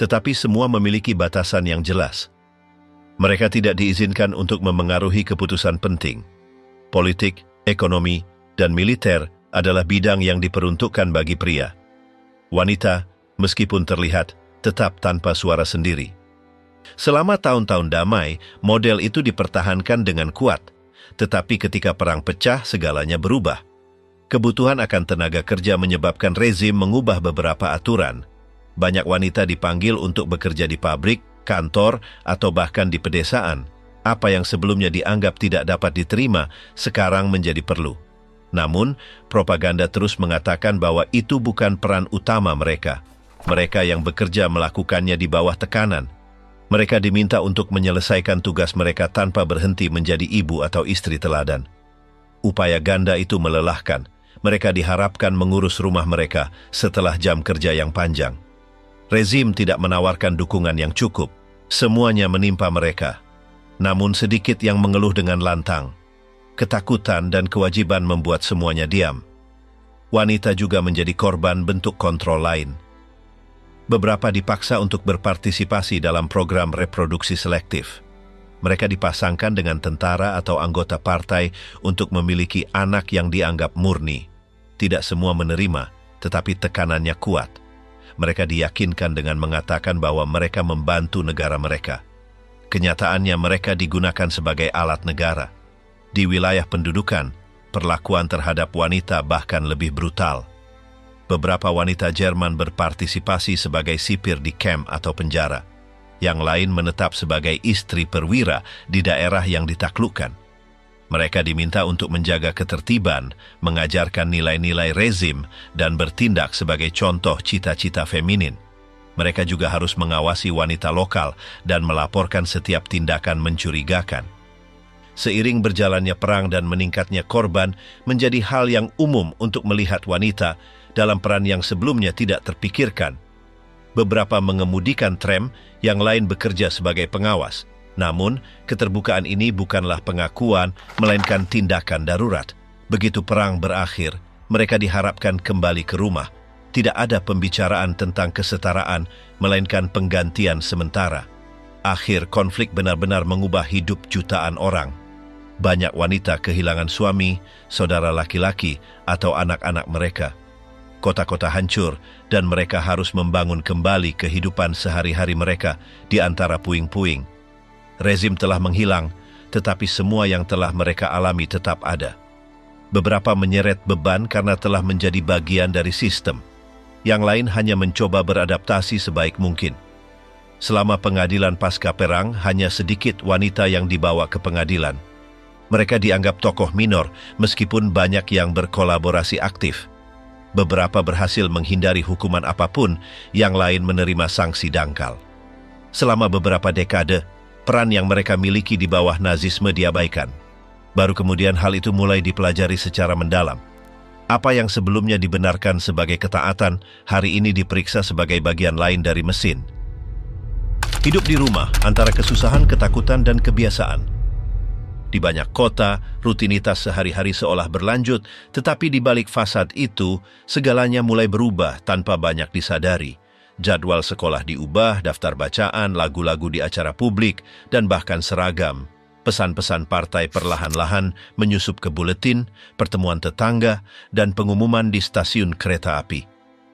Tetapi semua memiliki batasan yang jelas. Mereka tidak diizinkan untuk memengaruhi keputusan penting. Politik, ekonomi, dan militer adalah bidang yang diperuntukkan bagi pria. Wanita, meskipun terlihat, tetap tanpa suara sendiri. Selama tahun-tahun damai, model itu dipertahankan dengan kuat. Tetapi ketika perang pecah, segalanya berubah. Kebutuhan akan tenaga kerja menyebabkan rezim mengubah beberapa aturan. Banyak wanita dipanggil untuk bekerja di pabrik, kantor, atau bahkan di pedesaan. Apa yang sebelumnya dianggap tidak dapat diterima, sekarang menjadi perlu. Namun, propaganda terus mengatakan bahwa itu bukan peran utama mereka. Mereka yang bekerja melakukannya di bawah tekanan. Mereka diminta untuk menyelesaikan tugas mereka tanpa berhenti menjadi ibu atau istri teladan. Upaya ganda itu melelahkan. Mereka diharapkan mengurus rumah mereka setelah jam kerja yang panjang. Rezim tidak menawarkan dukungan yang cukup. Semuanya menimpa mereka. Namun sedikit yang mengeluh dengan lantang. Ketakutan dan kewajiban membuat semuanya diam. Wanita juga menjadi korban bentuk kontrol lain. Beberapa dipaksa untuk berpartisipasi dalam program reproduksi selektif. Mereka dipasangkan dengan tentara atau anggota partai untuk memiliki anak yang dianggap murni. Tidak semua menerima, tetapi tekanannya kuat. Mereka diyakinkan dengan mengatakan bahwa mereka membantu negara mereka. Kenyataannya mereka digunakan sebagai alat negara. Di wilayah pendudukan, perlakuan terhadap wanita bahkan lebih brutal. Beberapa wanita Jerman berpartisipasi sebagai sipir di kamp atau penjara. Yang lain menetap sebagai istri perwira di daerah yang ditaklukkan. Mereka diminta untuk menjaga ketertiban, mengajarkan nilai-nilai rezim, dan bertindak sebagai contoh cita-cita feminin. Mereka juga harus mengawasi wanita lokal dan melaporkan setiap tindakan mencurigakan. Seiring berjalannya perang dan meningkatnya korban, menjadi hal yang umum untuk melihat wanita dalam peran yang sebelumnya tidak terpikirkan. Beberapa mengemudikan tram, yang lain bekerja sebagai pengawas. Namun, keterbukaan ini bukanlah pengakuan, melainkan tindakan darurat. Begitu perang berakhir, mereka diharapkan kembali ke rumah. Tidak ada pembicaraan tentang kesetaraan, melainkan penggantian sementara. Akhir konflik benar-benar mengubah hidup jutaan orang. Banyak wanita kehilangan suami, saudara laki-laki, atau anak-anak mereka. Kota-kota hancur, dan mereka harus membangun kembali kehidupan sehari-hari mereka di antara puing-puing. Rezim telah menghilang, tetapi semua yang telah mereka alami tetap ada. Beberapa menyeret beban karena telah menjadi bagian dari sistem. Yang lain hanya mencoba beradaptasi sebaik mungkin. Selama pengadilan pasca perang, hanya sedikit wanita yang dibawa ke pengadilan. Mereka dianggap tokoh minor, meskipun banyak yang berkolaborasi aktif. Beberapa berhasil menghindari hukuman apapun, yang lain menerima sanksi dangkal. Selama beberapa dekade, peran yang mereka miliki di bawah Nazisme diabaikan. Baru kemudian hal itu mulai dipelajari secara mendalam. Apa yang sebelumnya dibenarkan sebagai ketaatan, hari ini diperiksa sebagai bagian lain dari mesin. Hidup di rumah antara kesusahan, ketakutan, dan kebiasaan. Di banyak kota, rutinitas sehari-hari seolah berlanjut, tetapi di balik fasad itu, segalanya mulai berubah tanpa banyak disadari. Jadwal sekolah diubah, daftar bacaan, lagu-lagu di acara publik, dan bahkan seragam. Pesan-pesan partai perlahan-lahan menyusup ke buletin, pertemuan tetangga, dan pengumuman di stasiun kereta api.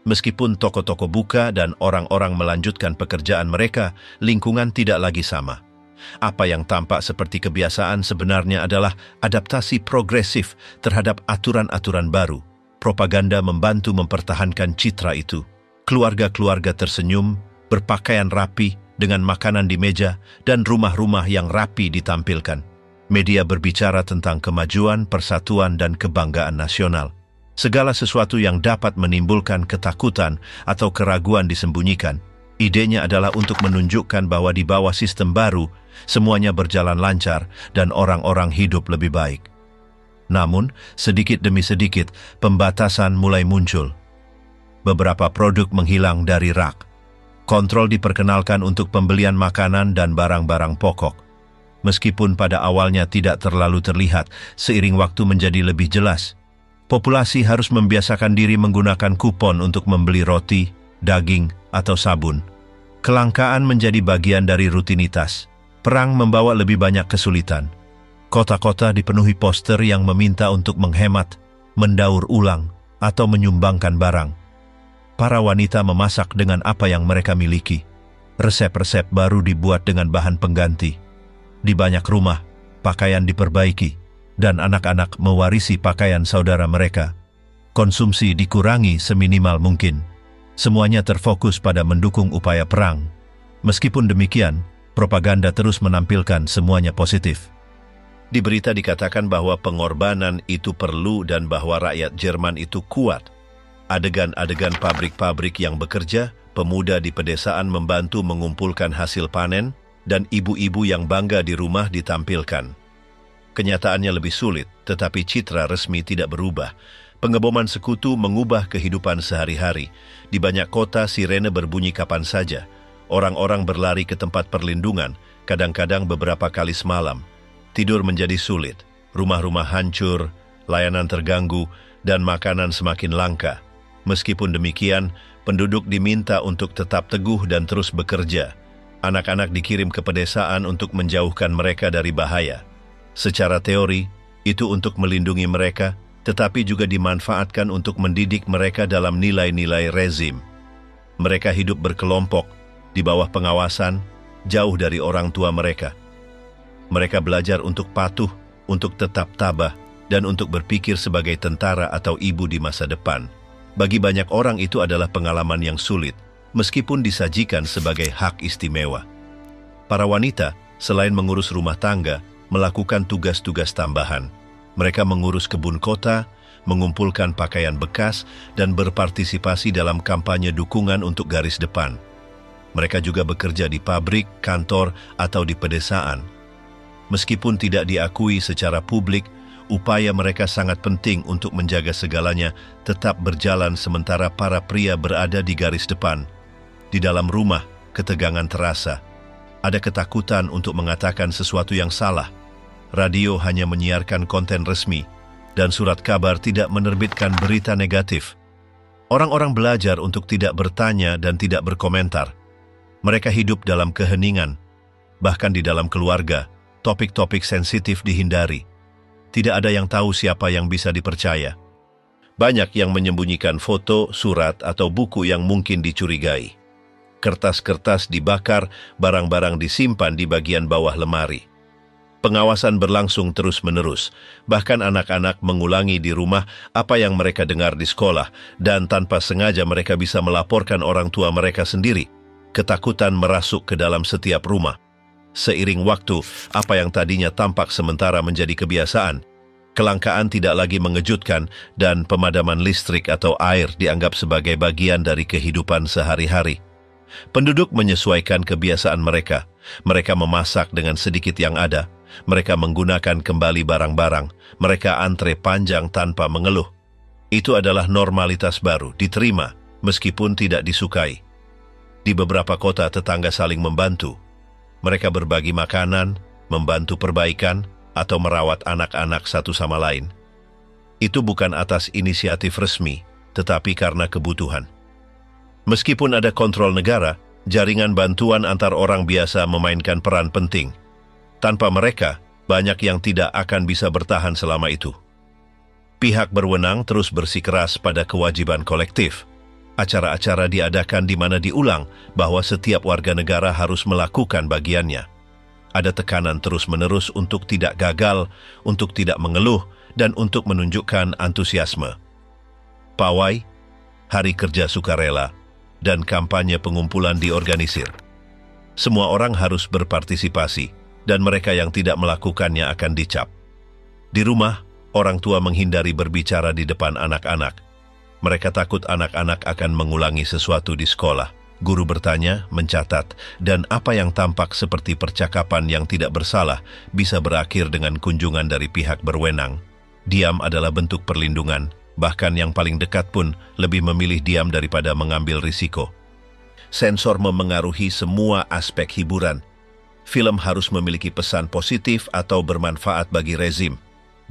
Meskipun toko-toko buka dan orang-orang melanjutkan pekerjaan mereka, lingkungan tidak lagi sama. Apa yang tampak seperti kebiasaan sebenarnya adalah adaptasi progresif terhadap aturan-aturan baru. Propaganda membantu mempertahankan citra itu. Keluarga-keluarga tersenyum, berpakaian rapi, dengan makanan di meja, dan rumah-rumah yang rapi ditampilkan. Media berbicara tentang kemajuan, persatuan, dan kebanggaan nasional. Segala sesuatu yang dapat menimbulkan ketakutan atau keraguan disembunyikan. Idenya adalah untuk menunjukkan bahwa di bawah sistem baru, semuanya berjalan lancar dan orang-orang hidup lebih baik. Namun, sedikit demi sedikit, pembatasan mulai muncul. Beberapa produk menghilang dari rak. Kontrol diperkenalkan untuk pembelian makanan dan barang-barang pokok. Meskipun pada awalnya tidak terlalu terlihat, seiring waktu menjadi lebih jelas. Populasi harus membiasakan diri menggunakan kupon untuk membeli roti, daging, atau sabun. Kelangkaan menjadi bagian dari rutinitas. Perang membawa lebih banyak kesulitan. Kota-kota dipenuhi poster yang meminta untuk menghemat, mendaur ulang, atau menyumbangkan barang. Para wanita memasak dengan apa yang mereka miliki. Resep-resep baru dibuat dengan bahan pengganti. Di banyak rumah, pakaian diperbaiki, dan anak-anak mewarisi pakaian saudara mereka. Konsumsi dikurangi seminimal mungkin. Semuanya terfokus pada mendukung upaya perang. Meskipun demikian, propaganda terus menampilkan semuanya positif. Di berita dikatakan bahwa pengorbanan itu perlu dan bahwa rakyat Jerman itu kuat. Adegan-adegan pabrik-pabrik yang bekerja, pemuda di pedesaan membantu mengumpulkan hasil panen, dan ibu-ibu yang bangga di rumah ditampilkan. Kenyataannya lebih sulit, tetapi citra resmi tidak berubah. Pengeboman sekutu mengubah kehidupan sehari-hari. Di banyak kota, sirene berbunyi kapan saja. Orang-orang berlari ke tempat perlindungan, kadang-kadang beberapa kali semalam. Tidur menjadi sulit, rumah-rumah hancur, layanan terganggu, dan makanan semakin langka. Meskipun demikian, penduduk diminta untuk tetap teguh dan terus bekerja. Anak-anak dikirim ke pedesaan untuk menjauhkan mereka dari bahaya. Secara teori, itu untuk melindungi mereka, tetapi juga dimanfaatkan untuk mendidik mereka dalam nilai-nilai rezim. Mereka hidup berkelompok, di bawah pengawasan, jauh dari orang tua mereka. Mereka belajar untuk patuh, untuk tetap tabah, dan untuk berpikir sebagai tentara atau ibu di masa depan. Bagi banyak orang itu adalah pengalaman yang sulit, meskipun disajikan sebagai hak istimewa. Para wanita, selain mengurus rumah tangga, melakukan tugas-tugas tambahan. Mereka mengurus kebun kota, mengumpulkan pakaian bekas, dan berpartisipasi dalam kampanye dukungan untuk garis depan. Mereka juga bekerja di pabrik, kantor, atau di pedesaan. Meskipun tidak diakui secara publik, upaya mereka sangat penting untuk menjaga segalanya tetap berjalan sementara para pria berada di garis depan. Di dalam rumah, ketegangan terasa. Ada ketakutan untuk mengatakan sesuatu yang salah. Radio hanya menyiarkan konten resmi, dan surat kabar tidak menerbitkan berita negatif. Orang-orang belajar untuk tidak bertanya dan tidak berkomentar. Mereka hidup dalam keheningan. Bahkan di dalam keluarga, topik-topik sensitif dihindari. Tidak ada yang tahu siapa yang bisa dipercaya. Banyak yang menyembunyikan foto, surat, atau buku yang mungkin dicurigai. Kertas-kertas dibakar, barang-barang disimpan di bagian bawah lemari. Pengawasan berlangsung terus-menerus, bahkan anak-anak mengulangi di rumah apa yang mereka dengar di sekolah, dan tanpa sengaja mereka bisa melaporkan orang tua mereka sendiri. Ketakutan merasuk ke dalam setiap rumah. Seiring waktu, apa yang tadinya tampak sementara menjadi kebiasaan. Kelangkaan tidak lagi mengejutkan, dan pemadaman listrik atau air dianggap sebagai bagian dari kehidupan sehari-hari. Penduduk menyesuaikan kebiasaan mereka. Mereka memasak dengan sedikit yang ada. Mereka menggunakan kembali barang-barang. Mereka antre panjang tanpa mengeluh. Itu adalah normalitas baru, diterima, meskipun tidak disukai. Di beberapa kota tetangga saling membantu. Mereka berbagi makanan, membantu perbaikan, atau merawat anak-anak satu sama lain. Itu bukan atas inisiatif resmi, tetapi karena kebutuhan. Meskipun ada kontrol negara, jaringan bantuan antar orang biasa memainkan peran penting. Tanpa mereka, banyak yang tidak akan bisa bertahan selama itu. Pihak berwenang terus bersikeras pada kewajiban kolektif. Acara-acara diadakan di mana diulang bahwa setiap warga negara harus melakukan bagiannya. Ada tekanan terus-menerus untuk tidak gagal, untuk tidak mengeluh, dan untuk menunjukkan antusiasme. Pawai, hari kerja sukarela, dan kampanye pengumpulan diorganisir. Semua orang harus berpartisipasi, dan mereka yang tidak melakukannya akan dicap. Di rumah, orang tua menghindari berbicara di depan anak-anak. Mereka takut anak-anak akan mengulangi sesuatu di sekolah. Guru bertanya, mencatat, dan apa yang tampak seperti percakapan yang tidak bersalah bisa berakhir dengan kunjungan dari pihak berwenang. Diam adalah bentuk perlindungan, bahkan yang paling dekat pun lebih memilih diam daripada mengambil risiko. Sensor memengaruhi semua aspek hiburan. Film harus memiliki pesan positif atau bermanfaat bagi rezim.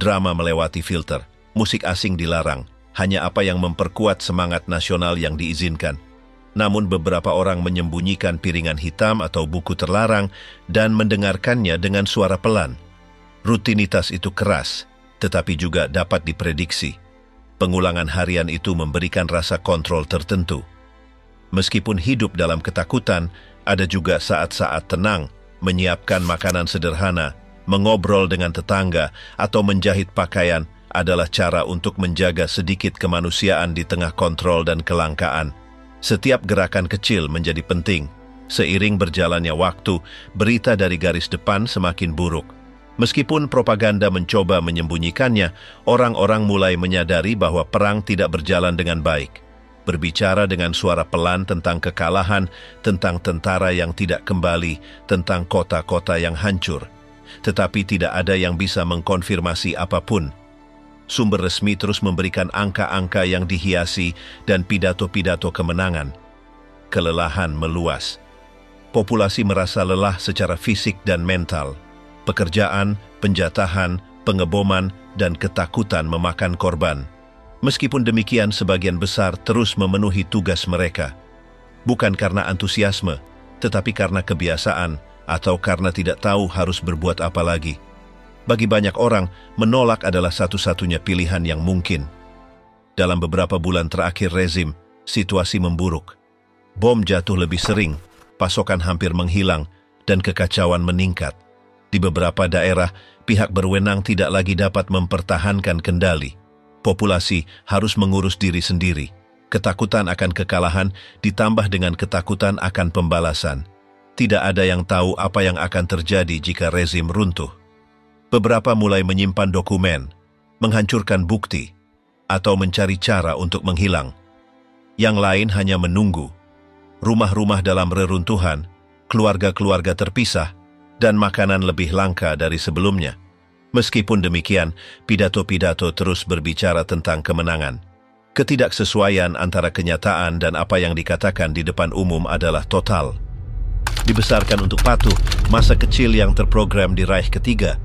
Drama melewati filter, musik asing dilarang. Hanya apa yang memperkuat semangat nasional yang diizinkan. Namun beberapa orang menyembunyikan piringan hitam atau buku terlarang dan mendengarkannya dengan suara pelan. Rutinitas itu keras, tetapi juga dapat diprediksi. Pengulangan harian itu memberikan rasa kontrol tertentu. Meskipun hidup dalam ketakutan, ada juga saat-saat tenang, menyiapkan makanan sederhana, mengobrol dengan tetangga, atau menjahit pakaian adalah cara untuk menjaga sedikit kemanusiaan di tengah kontrol dan kelangkaan. Setiap gerakan kecil menjadi penting. Seiring berjalannya waktu, berita dari garis depan semakin buruk. Meskipun propaganda mencoba menyembunyikannya, orang-orang mulai menyadari bahwa perang tidak berjalan dengan baik. berbicara dengan suara pelan tentang kekalahan, tentang tentara yang tidak kembali, tentang kota-kota yang hancur. Tetapi tidak ada yang bisa mengkonfirmasi apapun. Sumber resmi terus memberikan angka-angka yang dihiasi dan pidato-pidato kemenangan. Kelelahan meluas. Populasi merasa lelah secara fisik dan mental. Pekerjaan, penjatahan, pengeboman, dan ketakutan memakan korban. Meskipun demikian, sebagian besar terus memenuhi tugas mereka. Bukan karena antusiasme, tetapi karena kebiasaan atau karena tidak tahu harus berbuat apa lagi. Bagi banyak orang, menolak adalah satu-satunya pilihan yang mungkin. Dalam beberapa bulan terakhir rezim, situasi memburuk. Bom jatuh lebih sering, pasokan hampir menghilang, dan kekacauan meningkat. Di beberapa daerah, pihak berwenang tidak lagi dapat mempertahankan kendali. Populasi harus mengurus diri sendiri. Ketakutan akan kekalahan ditambah dengan ketakutan akan pembalasan. Tidak ada yang tahu apa yang akan terjadi jika rezim runtuh. Beberapa mulai menyimpan dokumen, menghancurkan bukti, atau mencari cara untuk menghilang. Yang lain hanya menunggu. Rumah-rumah dalam reruntuhan, keluarga-keluarga terpisah, dan makanan lebih langka dari sebelumnya. Meskipun demikian, pidato-pidato terus berbicara tentang kemenangan. Ketidaksesuaian antara kenyataan dan apa yang dikatakan di depan umum adalah total. Dibesarkan untuk patuh, masa kecil yang terprogram di Reich ketiga.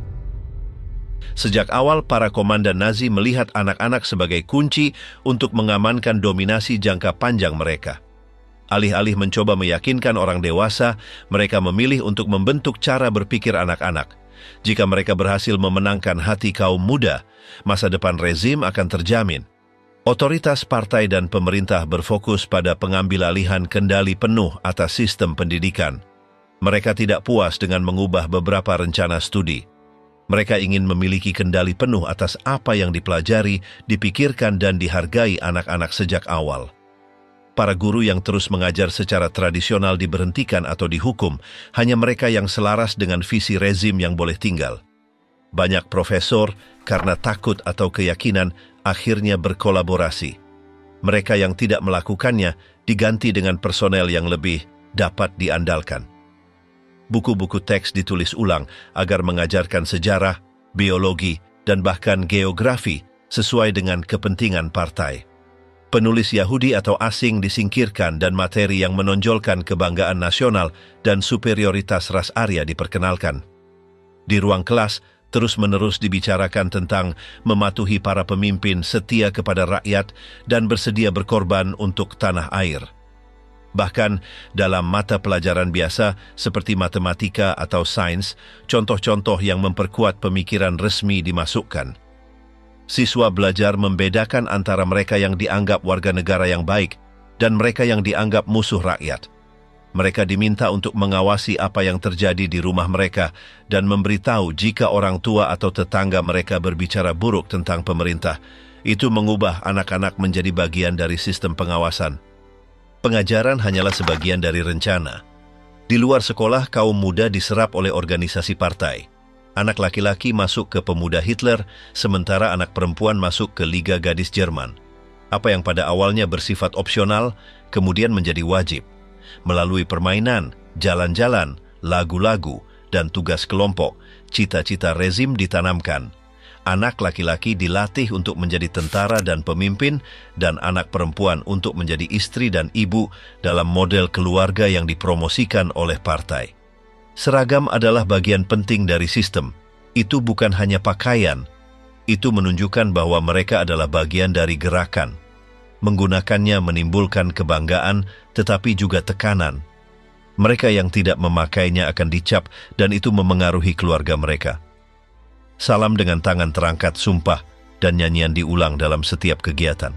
Sejak awal, para komandan Nazi melihat anak-anak sebagai kunci untuk mengamankan dominasi jangka panjang mereka. Alih-alih mencoba meyakinkan orang dewasa, mereka memilih untuk membentuk cara berpikir anak-anak. Jika mereka berhasil memenangkan hati kaum muda, masa depan rezim akan terjamin. Otoritas partai dan pemerintah berfokus pada pengambilalihan kendali penuh atas sistem pendidikan. Mereka tidak puas dengan mengubah beberapa rencana studi. Mereka ingin memiliki kendali penuh atas apa yang dipelajari, dipikirkan, dan dihargai anak-anak sejak awal. Para guru yang terus mengajar secara tradisional diberhentikan atau dihukum, hanya mereka yang selaras dengan visi rezim yang boleh tinggal. Banyak profesor, karena takut atau keyakinan, akhirnya berkolaborasi. Mereka yang tidak melakukannya diganti dengan personel yang lebih dapat diandalkan. Buku-buku teks ditulis ulang agar mengajarkan sejarah, biologi, dan bahkan geografi sesuai dengan kepentingan partai. Penulis Yahudi atau asing disingkirkan dan materi yang menonjolkan kebanggaan nasional dan superioritas ras Arya diperkenalkan. Di ruang kelas, terus-menerus dibicarakan tentang mematuhi para pemimpin setia kepada rakyat dan bersedia berkorban untuk tanah air. Bahkan dalam mata pelajaran biasa seperti matematika atau sains, contoh-contoh yang memperkuat pemikiran resmi dimasukkan. Siswa belajar membedakan antara mereka yang dianggap warga negara yang baik dan mereka yang dianggap musuh rakyat. Mereka diminta untuk mengawasi apa yang terjadi di rumah mereka dan memberitahu jika orang tua atau tetangga mereka berbicara buruk tentang pemerintah. Itu mengubah anak-anak menjadi bagian dari sistem pengawasan. Pengajaran hanyalah sebagian dari rencana. Di luar sekolah, kaum muda diserap oleh organisasi partai. Anak laki-laki masuk ke Pemuda Hitler, sementara anak perempuan masuk ke Liga Gadis Jerman. Apa yang pada awalnya bersifat opsional, kemudian menjadi wajib. Melalui permainan, jalan-jalan, lagu-lagu, dan tugas kelompok, cita-cita rezim ditanamkan. Anak laki-laki dilatih untuk menjadi tentara dan pemimpin, dan anak perempuan untuk menjadi istri dan ibu dalam model keluarga yang dipromosikan oleh partai. Seragam adalah bagian penting dari sistem. Itu bukan hanya pakaian. Itu menunjukkan bahwa mereka adalah bagian dari gerakan. Menggunakannya menimbulkan kebanggaan, tetapi juga tekanan. Mereka yang tidak memakainya akan dicap dan itu memengaruhi keluarga mereka. Salam dengan tangan terangkat, sumpah, dan nyanyian diulang dalam setiap kegiatan.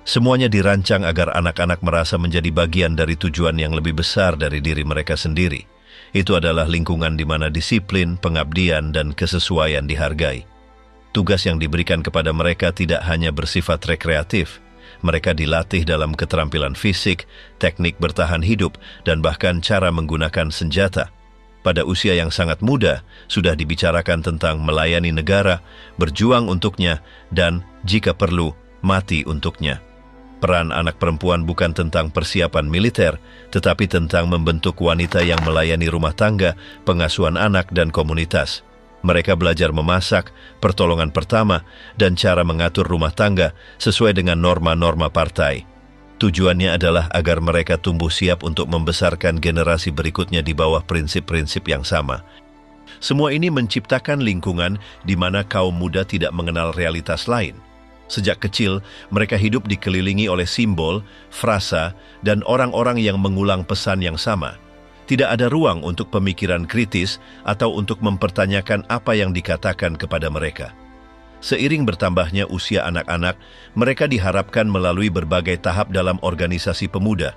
Semuanya dirancang agar anak-anak merasa menjadi bagian dari tujuan yang lebih besar dari diri mereka sendiri. Itu adalah lingkungan di mana disiplin, pengabdian, dan kesesuaian dihargai. Tugas yang diberikan kepada mereka tidak hanya bersifat rekreatif. Mereka dilatih dalam keterampilan fisik, teknik bertahan hidup, dan bahkan cara menggunakan senjata. Pada usia yang sangat muda, sudah dibicarakan tentang melayani negara, berjuang untuknya, dan, jika perlu, mati untuknya. Peran anak perempuan bukan tentang persiapan militer, tetapi tentang membentuk wanita yang melayani rumah tangga, pengasuhan anak, dan komunitas. Mereka belajar memasak, pertolongan pertama, dan cara mengatur rumah tangga sesuai dengan norma-norma partai. Tujuannya adalah agar mereka tumbuh siap untuk membesarkan generasi berikutnya di bawah prinsip-prinsip yang sama. Semua ini menciptakan lingkungan di mana kaum muda tidak mengenal realitas lain. Sejak kecil, mereka hidup dikelilingi oleh simbol, frasa, dan orang-orang yang mengulang pesan yang sama. Tidak ada ruang untuk pemikiran kritis atau untuk mempertanyakan apa yang dikatakan kepada mereka. Seiring bertambahnya usia anak-anak, mereka diharapkan melalui berbagai tahap dalam organisasi pemuda.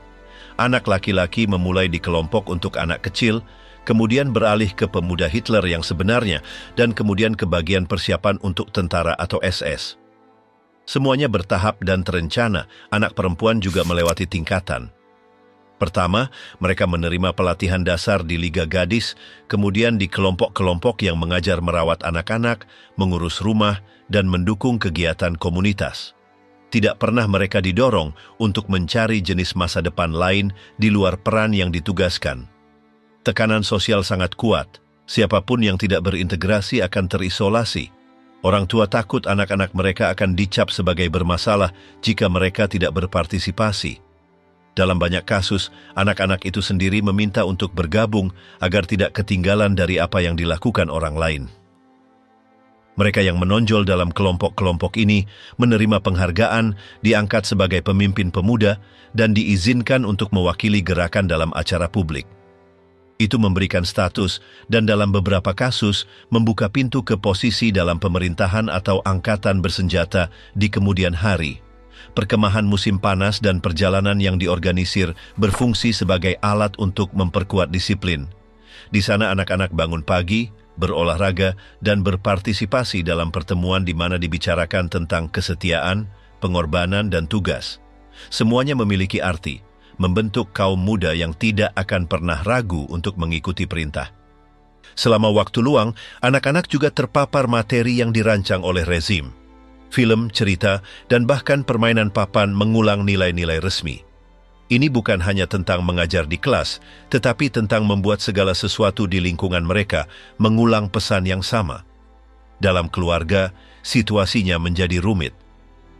Anak laki-laki memulai di kelompok untuk anak kecil, kemudian beralih ke pemuda Hitler yang sebenarnya, dan kemudian ke bagian persiapan untuk tentara atau SS. Semuanya bertahap dan terencana. Anak perempuan juga melewati tingkatan. Pertama, mereka menerima pelatihan dasar di Liga Gadis, kemudian di kelompok-kelompok yang mengajar merawat anak-anak, mengurus rumah, dan mendukung kegiatan komunitas. Tidak pernah mereka didorong untuk mencari jenis masa depan lain di luar peran yang ditugaskan. Tekanan sosial sangat kuat. Siapapun yang tidak berintegrasi akan terisolasi. Orang tua takut anak-anak mereka akan dicap sebagai bermasalah jika mereka tidak berpartisipasi. Dalam banyak kasus, anak-anak itu sendiri meminta untuk bergabung agar tidak ketinggalan dari apa yang dilakukan orang lain. Mereka yang menonjol dalam kelompok-kelompok ini menerima penghargaan, diangkat sebagai pemimpin pemuda, dan diizinkan untuk mewakili gerakan dalam acara publik. Itu memberikan status dan dalam beberapa kasus membuka pintu ke posisi dalam pemerintahan atau angkatan bersenjata di kemudian hari. Perkemahan musim panas dan perjalanan yang diorganisir berfungsi sebagai alat untuk memperkuat disiplin. Di sana anak-anak bangun pagi, berolahraga, dan berpartisipasi dalam pertemuan di mana dibicarakan tentang kesetiaan, pengorbanan, dan tugas. Semuanya memiliki arti. Membentuk kaum muda yang tidak akan pernah ragu untuk mengikuti perintah. Selama waktu luang, anak-anak juga terpapar materi yang dirancang oleh rezim. Film, cerita, dan bahkan permainan papan mengulang nilai-nilai resmi. Ini bukan hanya tentang mengajar di kelas, tetapi tentang membuat segala sesuatu di lingkungan mereka mengulang pesan yang sama. Dalam keluarga, situasinya menjadi rumit.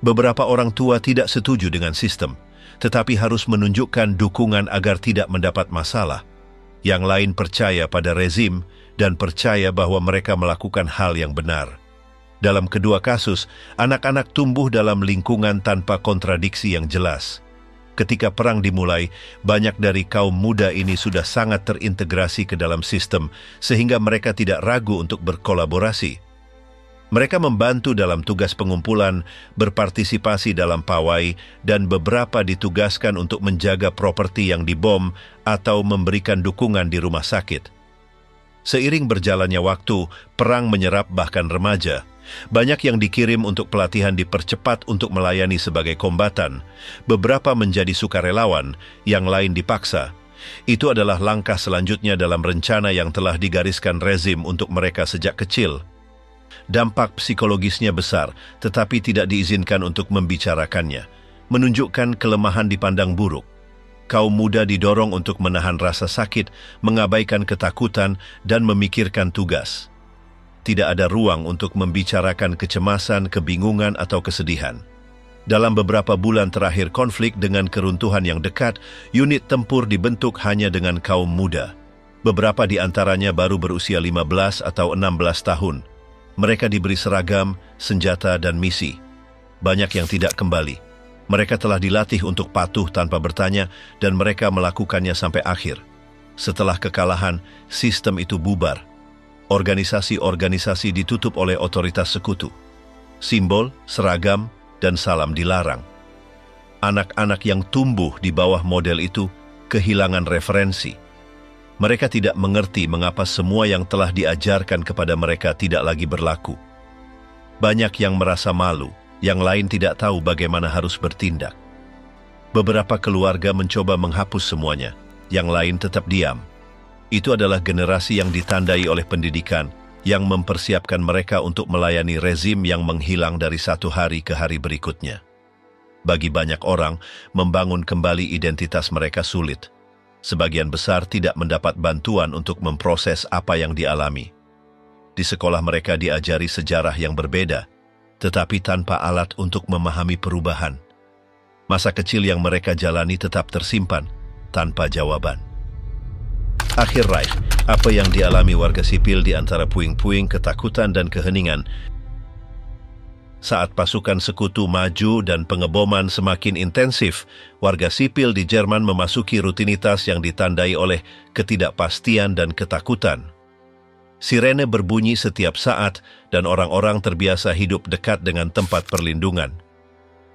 Beberapa orang tua tidak setuju dengan sistem, tetapi harus menunjukkan dukungan agar tidak mendapat masalah. Yang lain percaya pada rezim dan percaya bahwa mereka melakukan hal yang benar. Dalam kedua kasus, anak-anak tumbuh dalam lingkungan tanpa kontradiksi yang jelas. Ketika perang dimulai, banyak dari kaum muda ini sudah sangat terintegrasi ke dalam sistem, sehingga mereka tidak ragu untuk berkolaborasi. Mereka membantu dalam tugas pengumpulan, berpartisipasi dalam pawai, dan beberapa ditugaskan untuk menjaga properti yang dibom atau memberikan dukungan di rumah sakit. Seiring berjalannya waktu, perang menyerap bahkan remaja. Banyak yang dikirim untuk pelatihan dipercepat untuk melayani sebagai kombatan. Beberapa menjadi sukarelawan, yang lain dipaksa. Itu adalah langkah selanjutnya dalam rencana yang telah digariskan rezim untuk mereka sejak kecil. Dampak psikologisnya besar, tetapi tidak diizinkan untuk membicarakannya, menunjukkan kelemahan dipandang buruk. Kaum muda didorong untuk menahan rasa sakit, mengabaikan ketakutan, dan memikirkan tugas. Tidak ada ruang untuk membicarakan kecemasan, kebingungan, atau kesedihan. Dalam beberapa bulan terakhir konflik dengan keruntuhan yang dekat, unit tempur dibentuk hanya dengan kaum muda. Beberapa di antaranya baru berusia 15 atau 16 tahun. Mereka diberi seragam, senjata, dan misi. Banyak yang tidak kembali. Mereka telah dilatih untuk patuh tanpa bertanya, dan mereka melakukannya sampai akhir. Setelah kekalahan, sistem itu bubar. Organisasi-organisasi ditutup oleh otoritas sekutu. Simbol, seragam, dan salam dilarang. Anak-anak yang tumbuh di bawah model itu kehilangan referensi. Mereka tidak mengerti mengapa semua yang telah diajarkan kepada mereka tidak lagi berlaku. Banyak yang merasa malu, yang lain tidak tahu bagaimana harus bertindak. Beberapa keluarga mencoba menghapus semuanya, yang lain tetap diam. Itu adalah generasi yang ditandai oleh pendidikan, yang mempersiapkan mereka untuk melayani rezim yang menghilang dari satu hari ke hari berikutnya. Bagi banyak orang, membangun kembali identitas mereka sulit. Sebagian besar tidak mendapat bantuan untuk memproses apa yang dialami. Di sekolah mereka diajari sejarah yang berbeda, tetapi tanpa alat untuk memahami perubahan. Masa kecil yang mereka jalani tetap tersimpan, tanpa jawaban. Akhir Reich, apa yang dialami warga sipil di antara puing-puing, ketakutan dan keheningan saat pasukan sekutu maju dan pengeboman semakin intensif, warga sipil di Jerman memasuki rutinitas yang ditandai oleh ketidakpastian dan ketakutan. Sirene berbunyi setiap saat dan orang-orang terbiasa hidup dekat dengan tempat perlindungan.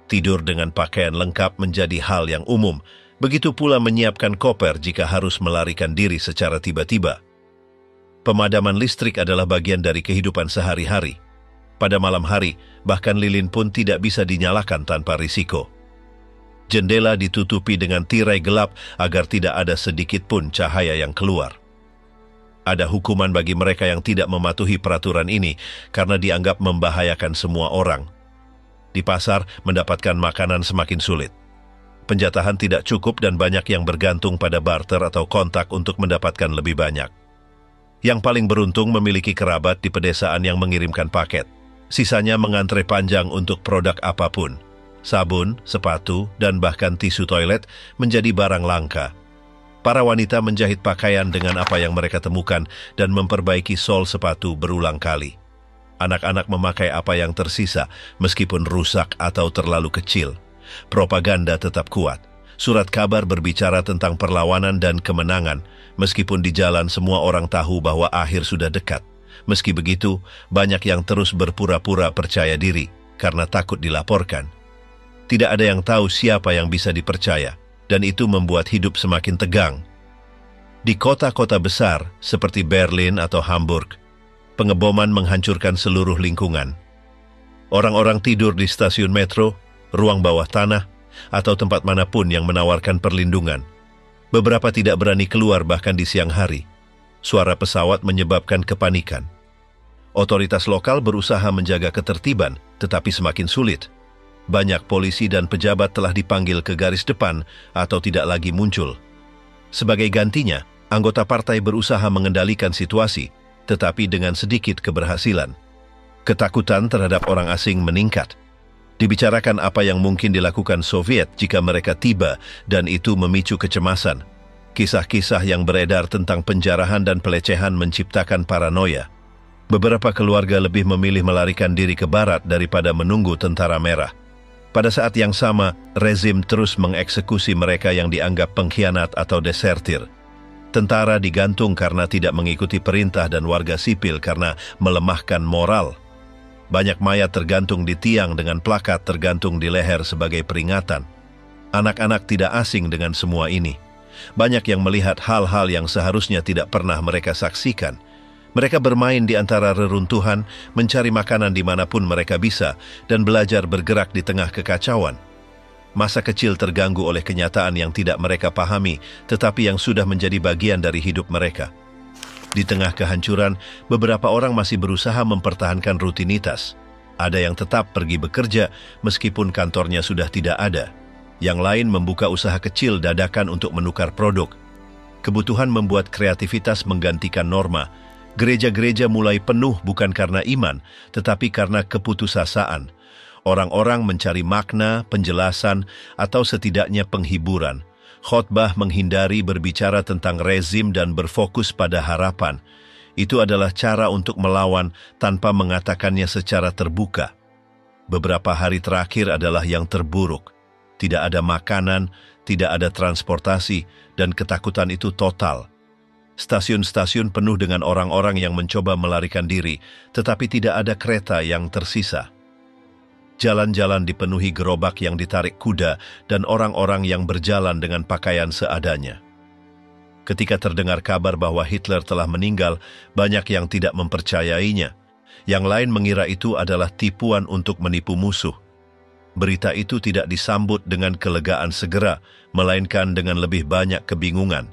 Tidur dengan pakaian lengkap menjadi hal yang umum, begitu pula menyiapkan koper jika harus melarikan diri secara tiba-tiba. Pemadaman listrik adalah bagian dari kehidupan sehari-hari. Pada malam hari, bahkan lilin pun tidak bisa dinyalakan tanpa risiko. Jendela ditutupi dengan tirai gelap agar tidak ada sedikit pun cahaya yang keluar. Ada hukuman bagi mereka yang tidak mematuhi peraturan ini karena dianggap membahayakan semua orang. Di pasar, mendapatkan makanan semakin sulit. Penjatahan tidak cukup dan banyak yang bergantung pada barter atau kontak untuk mendapatkan lebih banyak. Yang paling beruntung memiliki kerabat di pedesaan yang mengirimkan paket. Sisanya mengantre panjang untuk produk apapun. Sabun, sepatu, dan bahkan tisu toilet menjadi barang langka. Para wanita menjahit pakaian dengan apa yang mereka temukan dan memperbaiki sol sepatu berulang kali. Anak-anak memakai apa yang tersisa meskipun rusak atau terlalu kecil. Propaganda tetap kuat. Surat kabar berbicara tentang perlawanan dan kemenangan, meskipun di jalan semua orang tahu bahwa akhir sudah dekat. Meski begitu, banyak yang terus berpura-pura percaya diri karena takut dilaporkan. Tidak ada yang tahu siapa yang bisa dipercaya, dan itu membuat hidup semakin tegang. Di kota-kota besar seperti Berlin atau Hamburg, pengeboman menghancurkan seluruh lingkungan. Orang-orang tidur di stasiun metro, ruang bawah tanah, atau tempat manapun yang menawarkan perlindungan. Beberapa tidak berani keluar bahkan di siang hari. Suara pesawat menyebabkan kepanikan. Otoritas lokal berusaha menjaga ketertiban, tetapi semakin sulit. Banyak polisi dan pejabat telah dipanggil ke garis depan atau tidak lagi muncul. Sebagai gantinya, anggota partai berusaha mengendalikan situasi, tetapi dengan sedikit keberhasilan. Ketakutan terhadap orang asing meningkat. Dibicarakan apa yang mungkin dilakukan Soviet jika mereka tiba, dan itu memicu kecemasan. Kisah-kisah yang beredar tentang penjarahan dan pelecehan menciptakan paranoia. Beberapa keluarga lebih memilih melarikan diri ke barat daripada menunggu tentara merah. Pada saat yang sama, rezim terus mengeksekusi mereka yang dianggap pengkhianat atau desertir. Tentara digantung karena tidak mengikuti perintah dan warga sipil karena melemahkan moral. Banyak mayat tergantung di tiang dengan plakat tergantung di leher sebagai peringatan. Anak-anak tidak asing dengan semua ini. Banyak yang melihat hal-hal yang seharusnya tidak pernah mereka saksikan. Mereka bermain di antara reruntuhan, mencari makanan dimanapun mereka bisa, dan belajar bergerak di tengah kekacauan. Masa kecil terganggu oleh kenyataan yang tidak mereka pahami, tetapi yang sudah menjadi bagian dari hidup mereka. Di tengah kehancuran, beberapa orang masih berusaha mempertahankan rutinitas. Ada yang tetap pergi bekerja, meskipun kantornya sudah tidak ada. Yang lain membuka usaha kecil dadakan untuk menukar produk. Kebutuhan membuat kreativitas menggantikan norma. Gereja-gereja mulai penuh bukan karena iman, tetapi karena keputusasaan. Orang-orang mencari makna, penjelasan, atau setidaknya penghiburan. Khotbah menghindari berbicara tentang rezim dan berfokus pada harapan. Itu adalah cara untuk melawan tanpa mengatakannya secara terbuka. Beberapa hari terakhir adalah yang terburuk. Tidak ada makanan, tidak ada transportasi, dan ketakutan itu total. Stasiun-stasiun penuh dengan orang-orang yang mencoba melarikan diri, tetapi tidak ada kereta yang tersisa. Jalan-jalan dipenuhi gerobak yang ditarik kuda dan orang-orang yang berjalan dengan pakaian seadanya. Ketika terdengar kabar bahwa Hitler telah meninggal, banyak yang tidak mempercayainya. Yang lain mengira itu adalah tipuan untuk menipu musuh. Berita itu tidak disambut dengan kelegaan segera, melainkan dengan lebih banyak kebingungan.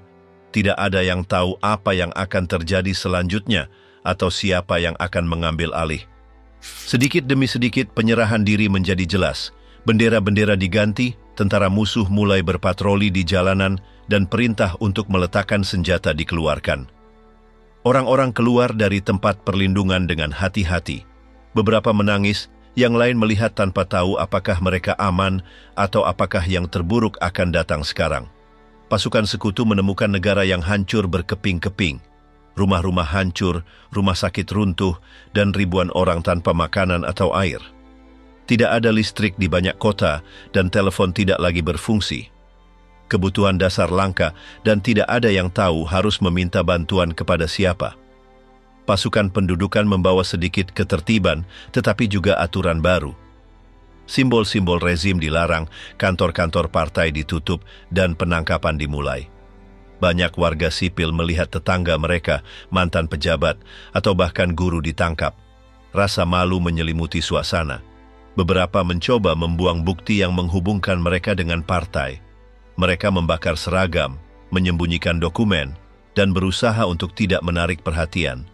Tidak ada yang tahu apa yang akan terjadi selanjutnya atau siapa yang akan mengambil alih. Sedikit demi sedikit penyerahan diri menjadi jelas. Bendera-bendera diganti, tentara musuh mulai berpatroli di jalanan, dan perintah untuk meletakkan senjata dikeluarkan. Orang-orang keluar dari tempat perlindungan dengan hati-hati. Beberapa menangis, yang lain melihat tanpa tahu apakah mereka aman atau apakah yang terburuk akan datang sekarang. Pasukan sekutu menemukan negara yang hancur berkeping-keping. Rumah-rumah hancur, rumah sakit runtuh, dan ribuan orang tanpa makanan atau air. Tidak ada listrik di banyak kota dan telepon tidak lagi berfungsi. Kebutuhan dasar langka dan tidak ada yang tahu harus meminta bantuan kepada siapa. Pasukan pendudukan membawa sedikit ketertiban tetapi juga aturan baru. Simbol-simbol rezim dilarang, kantor-kantor partai ditutup dan penangkapan dimulai. Banyak warga sipil melihat tetangga mereka, mantan pejabat, atau bahkan guru ditangkap. Rasa malu menyelimuti suasana. Beberapa mencoba membuang bukti yang menghubungkan mereka dengan partai. Mereka membakar seragam, menyembunyikan dokumen, dan berusaha untuk tidak menarik perhatian.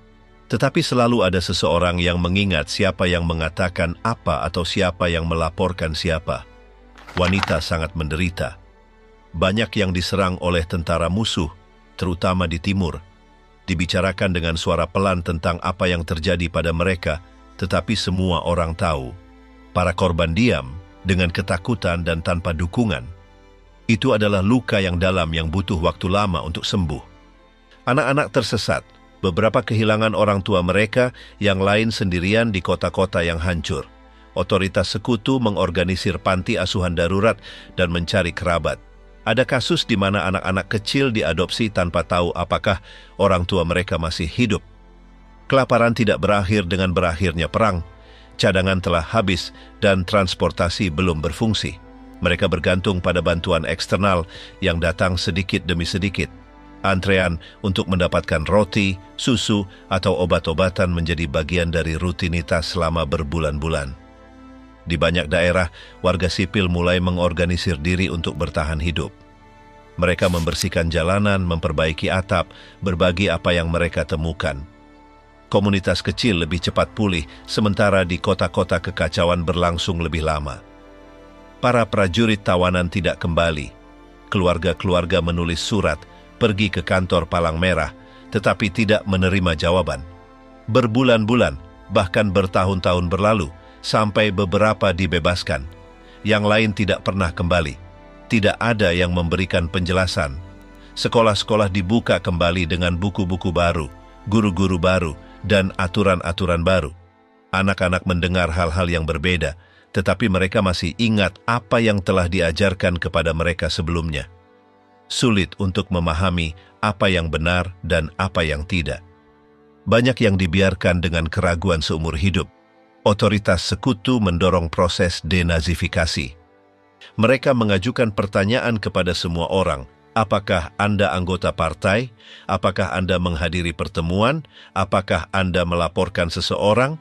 Tetapi selalu ada seseorang yang mengingat siapa yang mengatakan apa atau siapa yang melaporkan siapa. Wanita sangat menderita. Banyak yang diserang oleh tentara musuh, terutama di timur. Dibicarakan dengan suara pelan tentang apa yang terjadi pada mereka, tetapi semua orang tahu. Para korban diam, dengan ketakutan dan tanpa dukungan. Itu adalah luka yang dalam yang butuh waktu lama untuk sembuh. Anak-anak tersesat, beberapa kehilangan orang tua mereka, yang lain sendirian di kota-kota yang hancur. Otoritas sekutu mengorganisir panti asuhan darurat dan mencari kerabat. Ada kasus di mana anak-anak kecil diadopsi tanpa tahu apakah orang tua mereka masih hidup. Kelaparan tidak berakhir dengan berakhirnya perang. Cadangan telah habis dan transportasi belum berfungsi. Mereka bergantung pada bantuan eksternal yang datang sedikit demi sedikit. Antrean untuk mendapatkan roti, susu, atau obat-obatan menjadi bagian dari rutinitas selama berbulan-bulan. Di banyak daerah, warga sipil mulai mengorganisir diri untuk bertahan hidup. Mereka membersihkan jalanan, memperbaiki atap, berbagi apa yang mereka temukan. Komunitas kecil lebih cepat pulih, sementara di kota-kota kekacauan berlangsung lebih lama. Para prajurit tawanan tidak kembali. Keluarga-keluarga menulis surat, pergi ke kantor Palang Merah, tetapi tidak menerima jawaban. Berbulan-bulan, bahkan bertahun-tahun berlalu, sampai beberapa dibebaskan. Yang lain tidak pernah kembali. Tidak ada yang memberikan penjelasan. Sekolah-sekolah dibuka kembali dengan buku-buku baru, guru-guru baru, dan aturan-aturan baru. Anak-anak mendengar hal-hal yang berbeda, tetapi mereka masih ingat apa yang telah diajarkan kepada mereka sebelumnya. Sulit untuk memahami apa yang benar dan apa yang tidak. Banyak yang dibiarkan dengan keraguan seumur hidup. Otoritas sekutu mendorong proses denazifikasi. Mereka mengajukan pertanyaan kepada semua orang. Apakah Anda anggota partai? Apakah Anda menghadiri pertemuan? Apakah Anda melaporkan seseorang?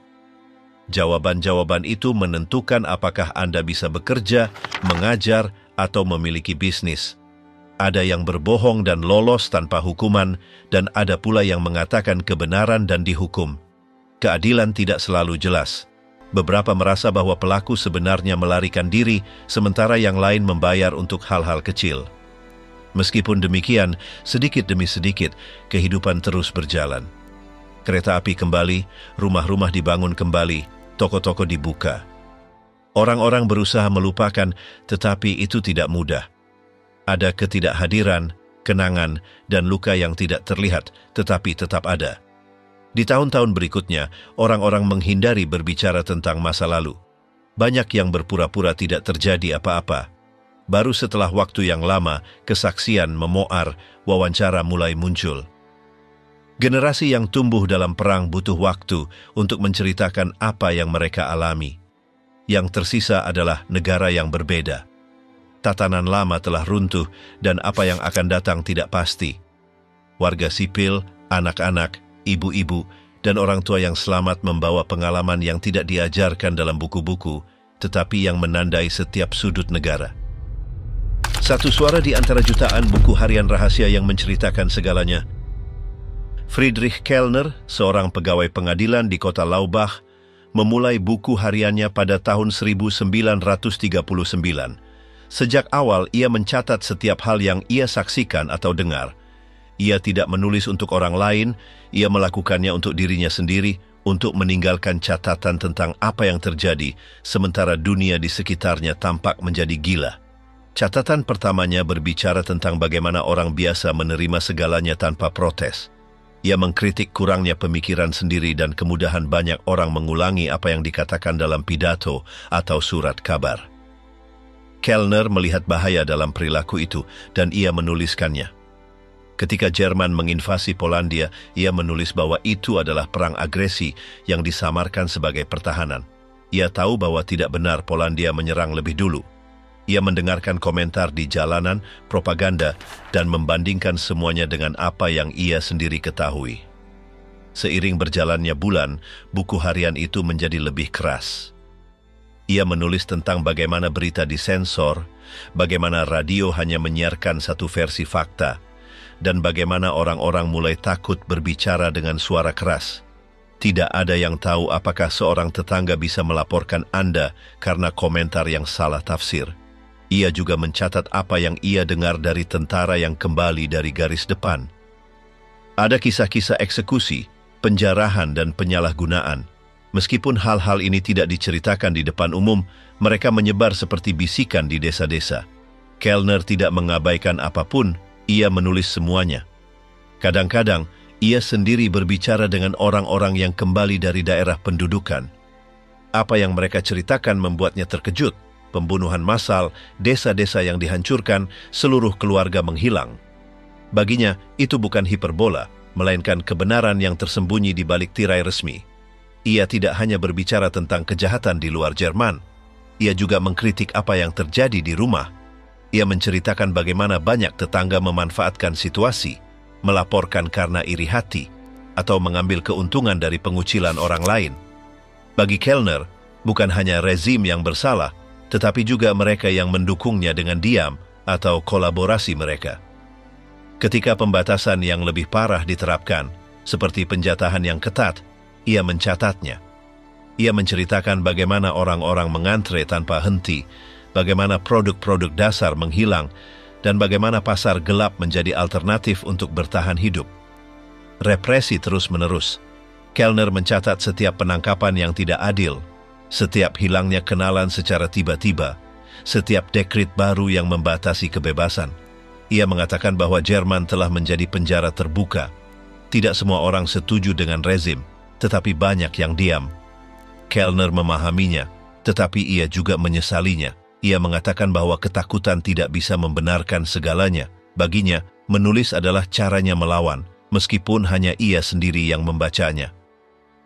Jawaban-jawaban itu menentukan apakah Anda bisa bekerja, mengajar, atau memiliki bisnis. Ada yang berbohong dan lolos tanpa hukuman, dan ada pula yang mengatakan kebenaran dan dihukum. Keadilan tidak selalu jelas. Beberapa merasa bahwa pelaku sebenarnya melarikan diri, sementara yang lain membayar untuk hal-hal kecil. Meskipun demikian, sedikit demi sedikit, kehidupan terus berjalan. Kereta api kembali, rumah-rumah dibangun kembali, toko-toko dibuka. Orang-orang berusaha melupakan, tetapi itu tidak mudah. Ada ketidakhadiran, kenangan, dan luka yang tidak terlihat, tetapi tetap ada. Di tahun-tahun berikutnya, orang-orang menghindari berbicara tentang masa lalu. Banyak yang berpura-pura tidak terjadi apa-apa. Baru setelah waktu yang lama, kesaksian memoar, wawancara mulai muncul. Generasi yang tumbuh dalam perang butuh waktu untuk menceritakan apa yang mereka alami. Yang tersisa adalah negara yang berbeda. Tatanan lama telah runtuh dan apa yang akan datang tidak pasti. Warga sipil, anak-anak, ibu-ibu, dan orang tua yang selamat membawa pengalaman yang tidak diajarkan dalam buku-buku, tetapi yang menandai setiap sudut negara. Satu suara di antara jutaan buku harian rahasia yang menceritakan segalanya. Friedrich Kellner, seorang pegawai pengadilan di kota Laubach, memulai buku hariannya pada tahun 1939. Sejak awal ia mencatat setiap hal yang ia saksikan atau dengar. Ia tidak menulis untuk orang lain, ia melakukannya untuk dirinya sendiri, untuk meninggalkan catatan tentang apa yang terjadi, sementara dunia di sekitarnya tampak menjadi gila. Catatan pertamanya berbicara tentang bagaimana orang biasa menerima segalanya tanpa protes. Ia mengkritik kurangnya pemikiran sendiri dan kemudahan banyak orang mengulangi apa yang dikatakan dalam pidato atau surat kabar. Kellner melihat bahaya dalam perilaku itu dan ia menuliskannya. Ketika Jerman menginvasi Polandia, ia menulis bahwa itu adalah perang agresi yang disamarkan sebagai pertahanan. Ia tahu bahwa tidak benar Polandia menyerang lebih dulu. Ia mendengarkan komentar di jalanan, propaganda, dan membandingkan semuanya dengan apa yang ia sendiri ketahui. Seiring berjalannya bulan, buku harian itu menjadi lebih keras. Ia menulis tentang bagaimana berita disensor, bagaimana radio hanya menyiarkan satu versi fakta, dan bagaimana orang-orang mulai takut berbicara dengan suara keras. Tidak ada yang tahu apakah seorang tetangga bisa melaporkan Anda karena komentar yang salah tafsir. Ia juga mencatat apa yang ia dengar dari tentara yang kembali dari garis depan. Ada kisah-kisah eksekusi, penjarahan, dan penyalahgunaan. Meskipun hal-hal ini tidak diceritakan di depan umum, mereka menyebar seperti bisikan di desa-desa. Kellner tidak mengabaikan apapun, ia menulis semuanya. Kadang-kadang, ia sendiri berbicara dengan orang-orang yang kembali dari daerah pendudukan. Apa yang mereka ceritakan membuatnya terkejut. Pembunuhan massal, desa-desa yang dihancurkan, seluruh keluarga menghilang. Baginya, itu bukan hiperbola, melainkan kebenaran yang tersembunyi di balik tirai resmi. Ia tidak hanya berbicara tentang kejahatan di luar Jerman, ia juga mengkritik apa yang terjadi di rumah. Ia menceritakan bagaimana banyak tetangga memanfaatkan situasi, melaporkan karena iri hati, atau mengambil keuntungan dari pengucilan orang lain. Bagi Kellner, bukan hanya rezim yang bersalah, tetapi juga mereka yang mendukungnya dengan diam atau kolaborasi mereka. Ketika pembatasan yang lebih parah diterapkan, seperti penjatahan yang ketat, ia mencatatnya. Ia menceritakan bagaimana orang-orang mengantre tanpa henti, bagaimana produk-produk dasar menghilang, dan bagaimana pasar gelap menjadi alternatif untuk bertahan hidup. Represi terus-menerus. Kellner mencatat setiap penangkapan yang tidak adil, setiap hilangnya kenalan secara tiba-tiba, setiap dekret baru yang membatasi kebebasan. Ia mengatakan bahwa Jerman telah menjadi penjara terbuka. Tidak semua orang setuju dengan rezim, tetapi banyak yang diam. Kellner memahaminya, tetapi ia juga menyesalinya. Ia mengatakan bahwa ketakutan tidak bisa membenarkan segalanya. Baginya, menulis adalah caranya melawan, meskipun hanya ia sendiri yang membacanya.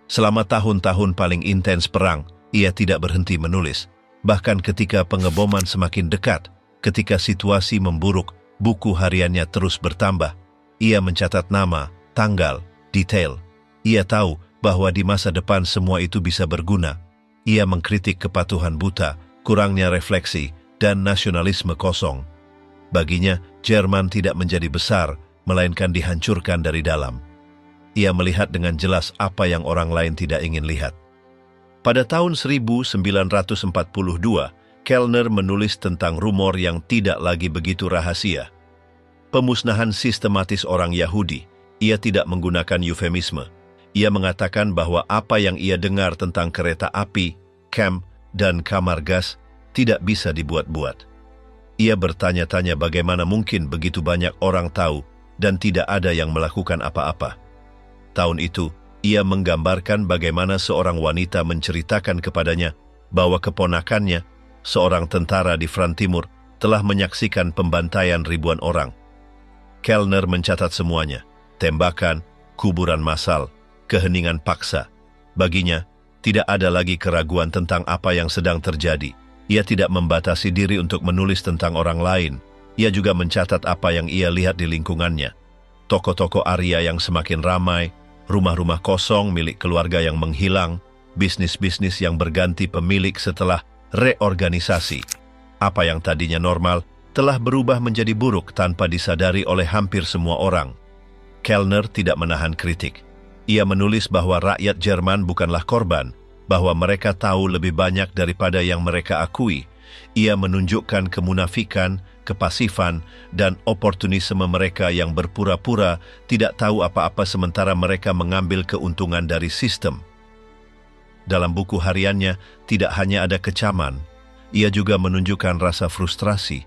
Selama tahun-tahun paling intens perang, ia tidak berhenti menulis. Bahkan ketika pengeboman semakin dekat, ketika situasi memburuk, buku hariannya terus bertambah. Ia mencatat nama, tanggal, detail. Ia tahu bahwa di masa depan semua itu bisa berguna. Ia mengkritik kepatuhan buta, kurangnya refleksi, dan nasionalisme kosong. Baginya, Jerman tidak menjadi besar, melainkan dihancurkan dari dalam. Ia melihat dengan jelas apa yang orang lain tidak ingin lihat. Pada tahun 1942, Kellner menulis tentang rumor yang tidak lagi begitu rahasia. Pemusnahan sistematis orang Yahudi. Ia tidak menggunakan eufemisme. Ia mengatakan bahwa apa yang ia dengar tentang kereta api, camp, dan kamar gas tidak bisa dibuat-buat. Ia bertanya-tanya bagaimana mungkin begitu banyak orang tahu dan tidak ada yang melakukan apa-apa. Tahun itu, ia menggambarkan bagaimana seorang wanita menceritakan kepadanya bahwa keponakannya, seorang tentara di front timur, telah menyaksikan pembantaian ribuan orang. Kellner mencatat semuanya, tembakan, kuburan massal, keheningan paksa. Baginya, tidak ada lagi keraguan tentang apa yang sedang terjadi. Ia tidak membatasi diri untuk menulis tentang orang lain. Ia juga mencatat apa yang ia lihat di lingkungannya. Toko-toko Arya yang semakin ramai, rumah-rumah kosong milik keluarga yang menghilang, bisnis-bisnis yang berganti pemilik setelah reorganisasi. Apa yang tadinya normal telah berubah menjadi buruk tanpa disadari oleh hampir semua orang. Kellner tidak menahan kritik. Ia menulis bahwa rakyat Jerman bukanlah korban, bahwa mereka tahu lebih banyak daripada yang mereka akui. Ia menunjukkan kemunafikan, kepasifan, dan oportunisme mereka yang berpura-pura tidak tahu apa-apa sementara mereka mengambil keuntungan dari sistem. Dalam buku hariannya, tidak hanya ada kecaman, ia juga menunjukkan rasa frustrasi.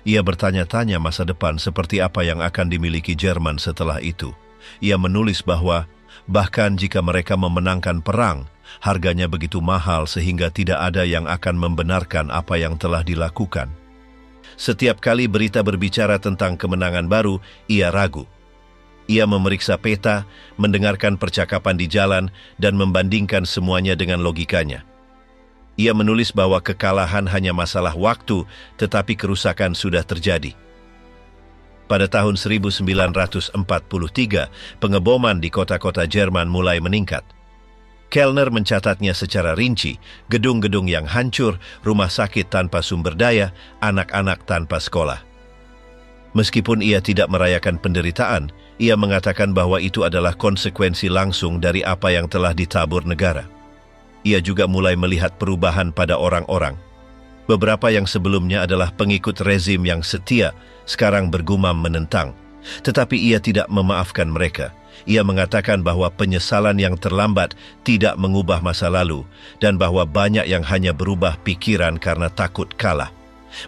Ia bertanya-tanya masa depan seperti apa yang akan dimiliki Jerman setelah itu. Ia menulis bahwa, bahkan jika mereka memenangkan perang, harganya begitu mahal sehingga tidak ada yang akan membenarkan apa yang telah dilakukan. Setiap kali berita berbicara tentang kemenangan baru, ia ragu. Ia memeriksa peta, mendengarkan percakapan di jalan, dan membandingkan semuanya dengan logikanya. Ia menulis bahwa kekalahan hanya masalah waktu, tetapi kerusakan sudah terjadi. Pada tahun 1943, pengeboman di kota-kota Jerman mulai meningkat. Kellner mencatatnya secara rinci, gedung-gedung yang hancur, rumah sakit tanpa sumber daya, anak-anak tanpa sekolah. Meskipun ia tidak merayakan penderitaan, ia mengatakan bahwa itu adalah konsekuensi langsung dari apa yang telah ditabur negara. Ia juga mulai melihat perubahan pada orang-orang. Beberapa yang sebelumnya adalah pengikut rezim yang setia, sekarang bergumam menentang. Tetapi ia tidak memaafkan mereka. Ia mengatakan bahwa penyesalan yang terlambat tidak mengubah masa lalu, dan bahwa banyak yang hanya berubah pikiran karena takut kalah.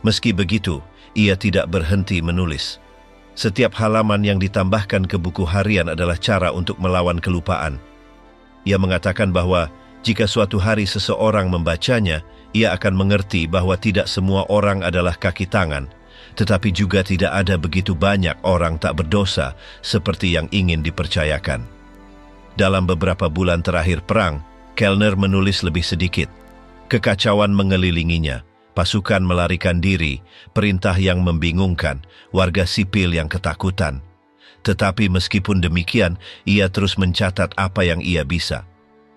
Meski begitu, ia tidak berhenti menulis. Setiap halaman yang ditambahkan ke buku harian adalah cara untuk melawan kelupaan. Ia mengatakan bahwa jika suatu hari seseorang membacanya, ia akan mengerti bahwa tidak semua orang adalah kaki tangan, tetapi juga tidak ada begitu banyak orang tak berdosa seperti yang ingin dipercayakan. Dalam beberapa bulan terakhir perang, Kellner menulis lebih sedikit. Kekacauan mengelilinginya, pasukan melarikan diri, perintah yang membingungkan, warga sipil yang ketakutan. Tetapi meskipun demikian, ia terus mencatat apa yang ia bisa.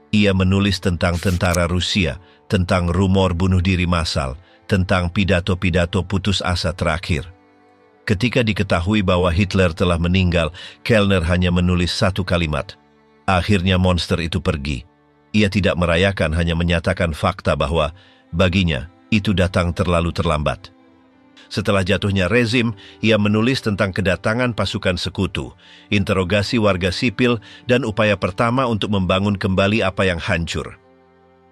Ia menulis tentang tentara Rusia, tentang rumor bunuh diri massal, tentang pidato-pidato putus asa terakhir. Ketika diketahui bahwa Hitler telah meninggal, Kellner hanya menulis satu kalimat. Akhirnya monster itu pergi. Ia tidak merayakan, hanya menyatakan fakta bahwa baginya itu datang terlalu terlambat. Setelah jatuhnya rezim, ia menulis tentang kedatangan pasukan sekutu, interogasi warga sipil, dan upaya pertama untuk membangun kembali apa yang hancur.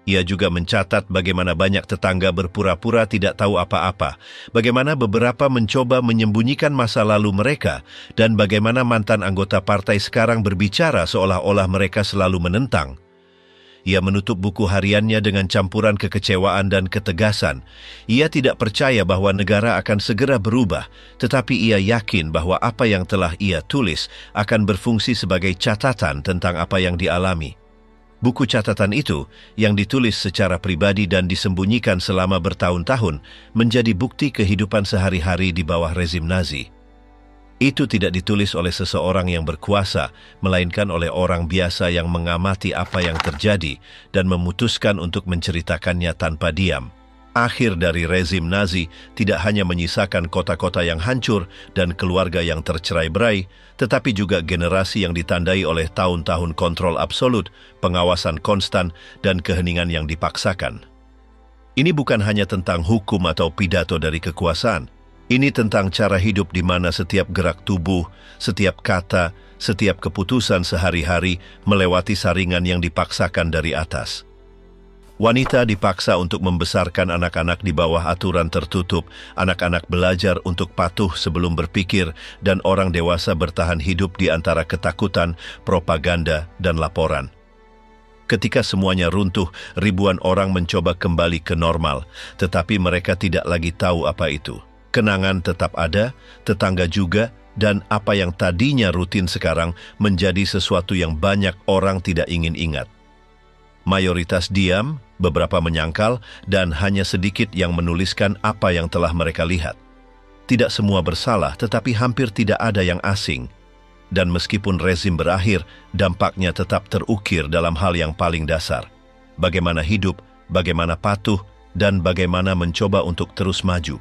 Ia juga mencatat bagaimana banyak tetangga berpura-pura tidak tahu apa-apa, bagaimana beberapa mencoba menyembunyikan masa lalu mereka, dan bagaimana mantan anggota partai sekarang berbicara seolah-olah mereka selalu menentang. Ia menutup buku hariannya dengan campuran kekecewaan dan ketegasan. Ia tidak percaya bahwa negara akan segera berubah, tetapi ia yakin bahwa apa yang telah ia tulis akan berfungsi sebagai catatan tentang apa yang dialami. Buku catatan itu, yang ditulis secara pribadi dan disembunyikan selama bertahun-tahun, menjadi bukti kehidupan sehari-hari di bawah rezim Nazi. Itu tidak ditulis oleh seseorang yang berkuasa, melainkan oleh orang biasa yang mengamati apa yang terjadi dan memutuskan untuk menceritakannya tanpa diam. Akhir dari rezim Nazi tidak hanya menyisakan kota-kota yang hancur dan keluarga yang tercerai-berai, tetapi juga generasi yang ditandai oleh tahun-tahun kontrol absolut, pengawasan konstan, dan keheningan yang dipaksakan. Ini bukan hanya tentang hukum atau pidato dari kekuasaan. Ini tentang cara hidup di mana setiap gerak tubuh, setiap kata, setiap keputusan sehari-hari melewati saringan yang dipaksakan dari atas. Wanita dipaksa untuk membesarkan anak-anak di bawah aturan tertutup, anak-anak belajar untuk patuh sebelum berpikir, dan orang dewasa bertahan hidup di antara ketakutan, propaganda, dan laporan. Ketika semuanya runtuh, ribuan orang mencoba kembali ke normal, tetapi mereka tidak lagi tahu apa itu. Kenangan tetap ada, tetangga juga, dan apa yang tadinya rutin sekarang menjadi sesuatu yang banyak orang tidak ingin ingat. Mayoritas diam, beberapa menyangkal, dan hanya sedikit yang menuliskan apa yang telah mereka lihat. Tidak semua bersalah, tetapi hampir tidak ada yang asing. Dan meskipun rezim berakhir, dampaknya tetap terukir dalam hal yang paling dasar. Bagaimana hidup, bagaimana patuh, dan bagaimana mencoba untuk terus maju.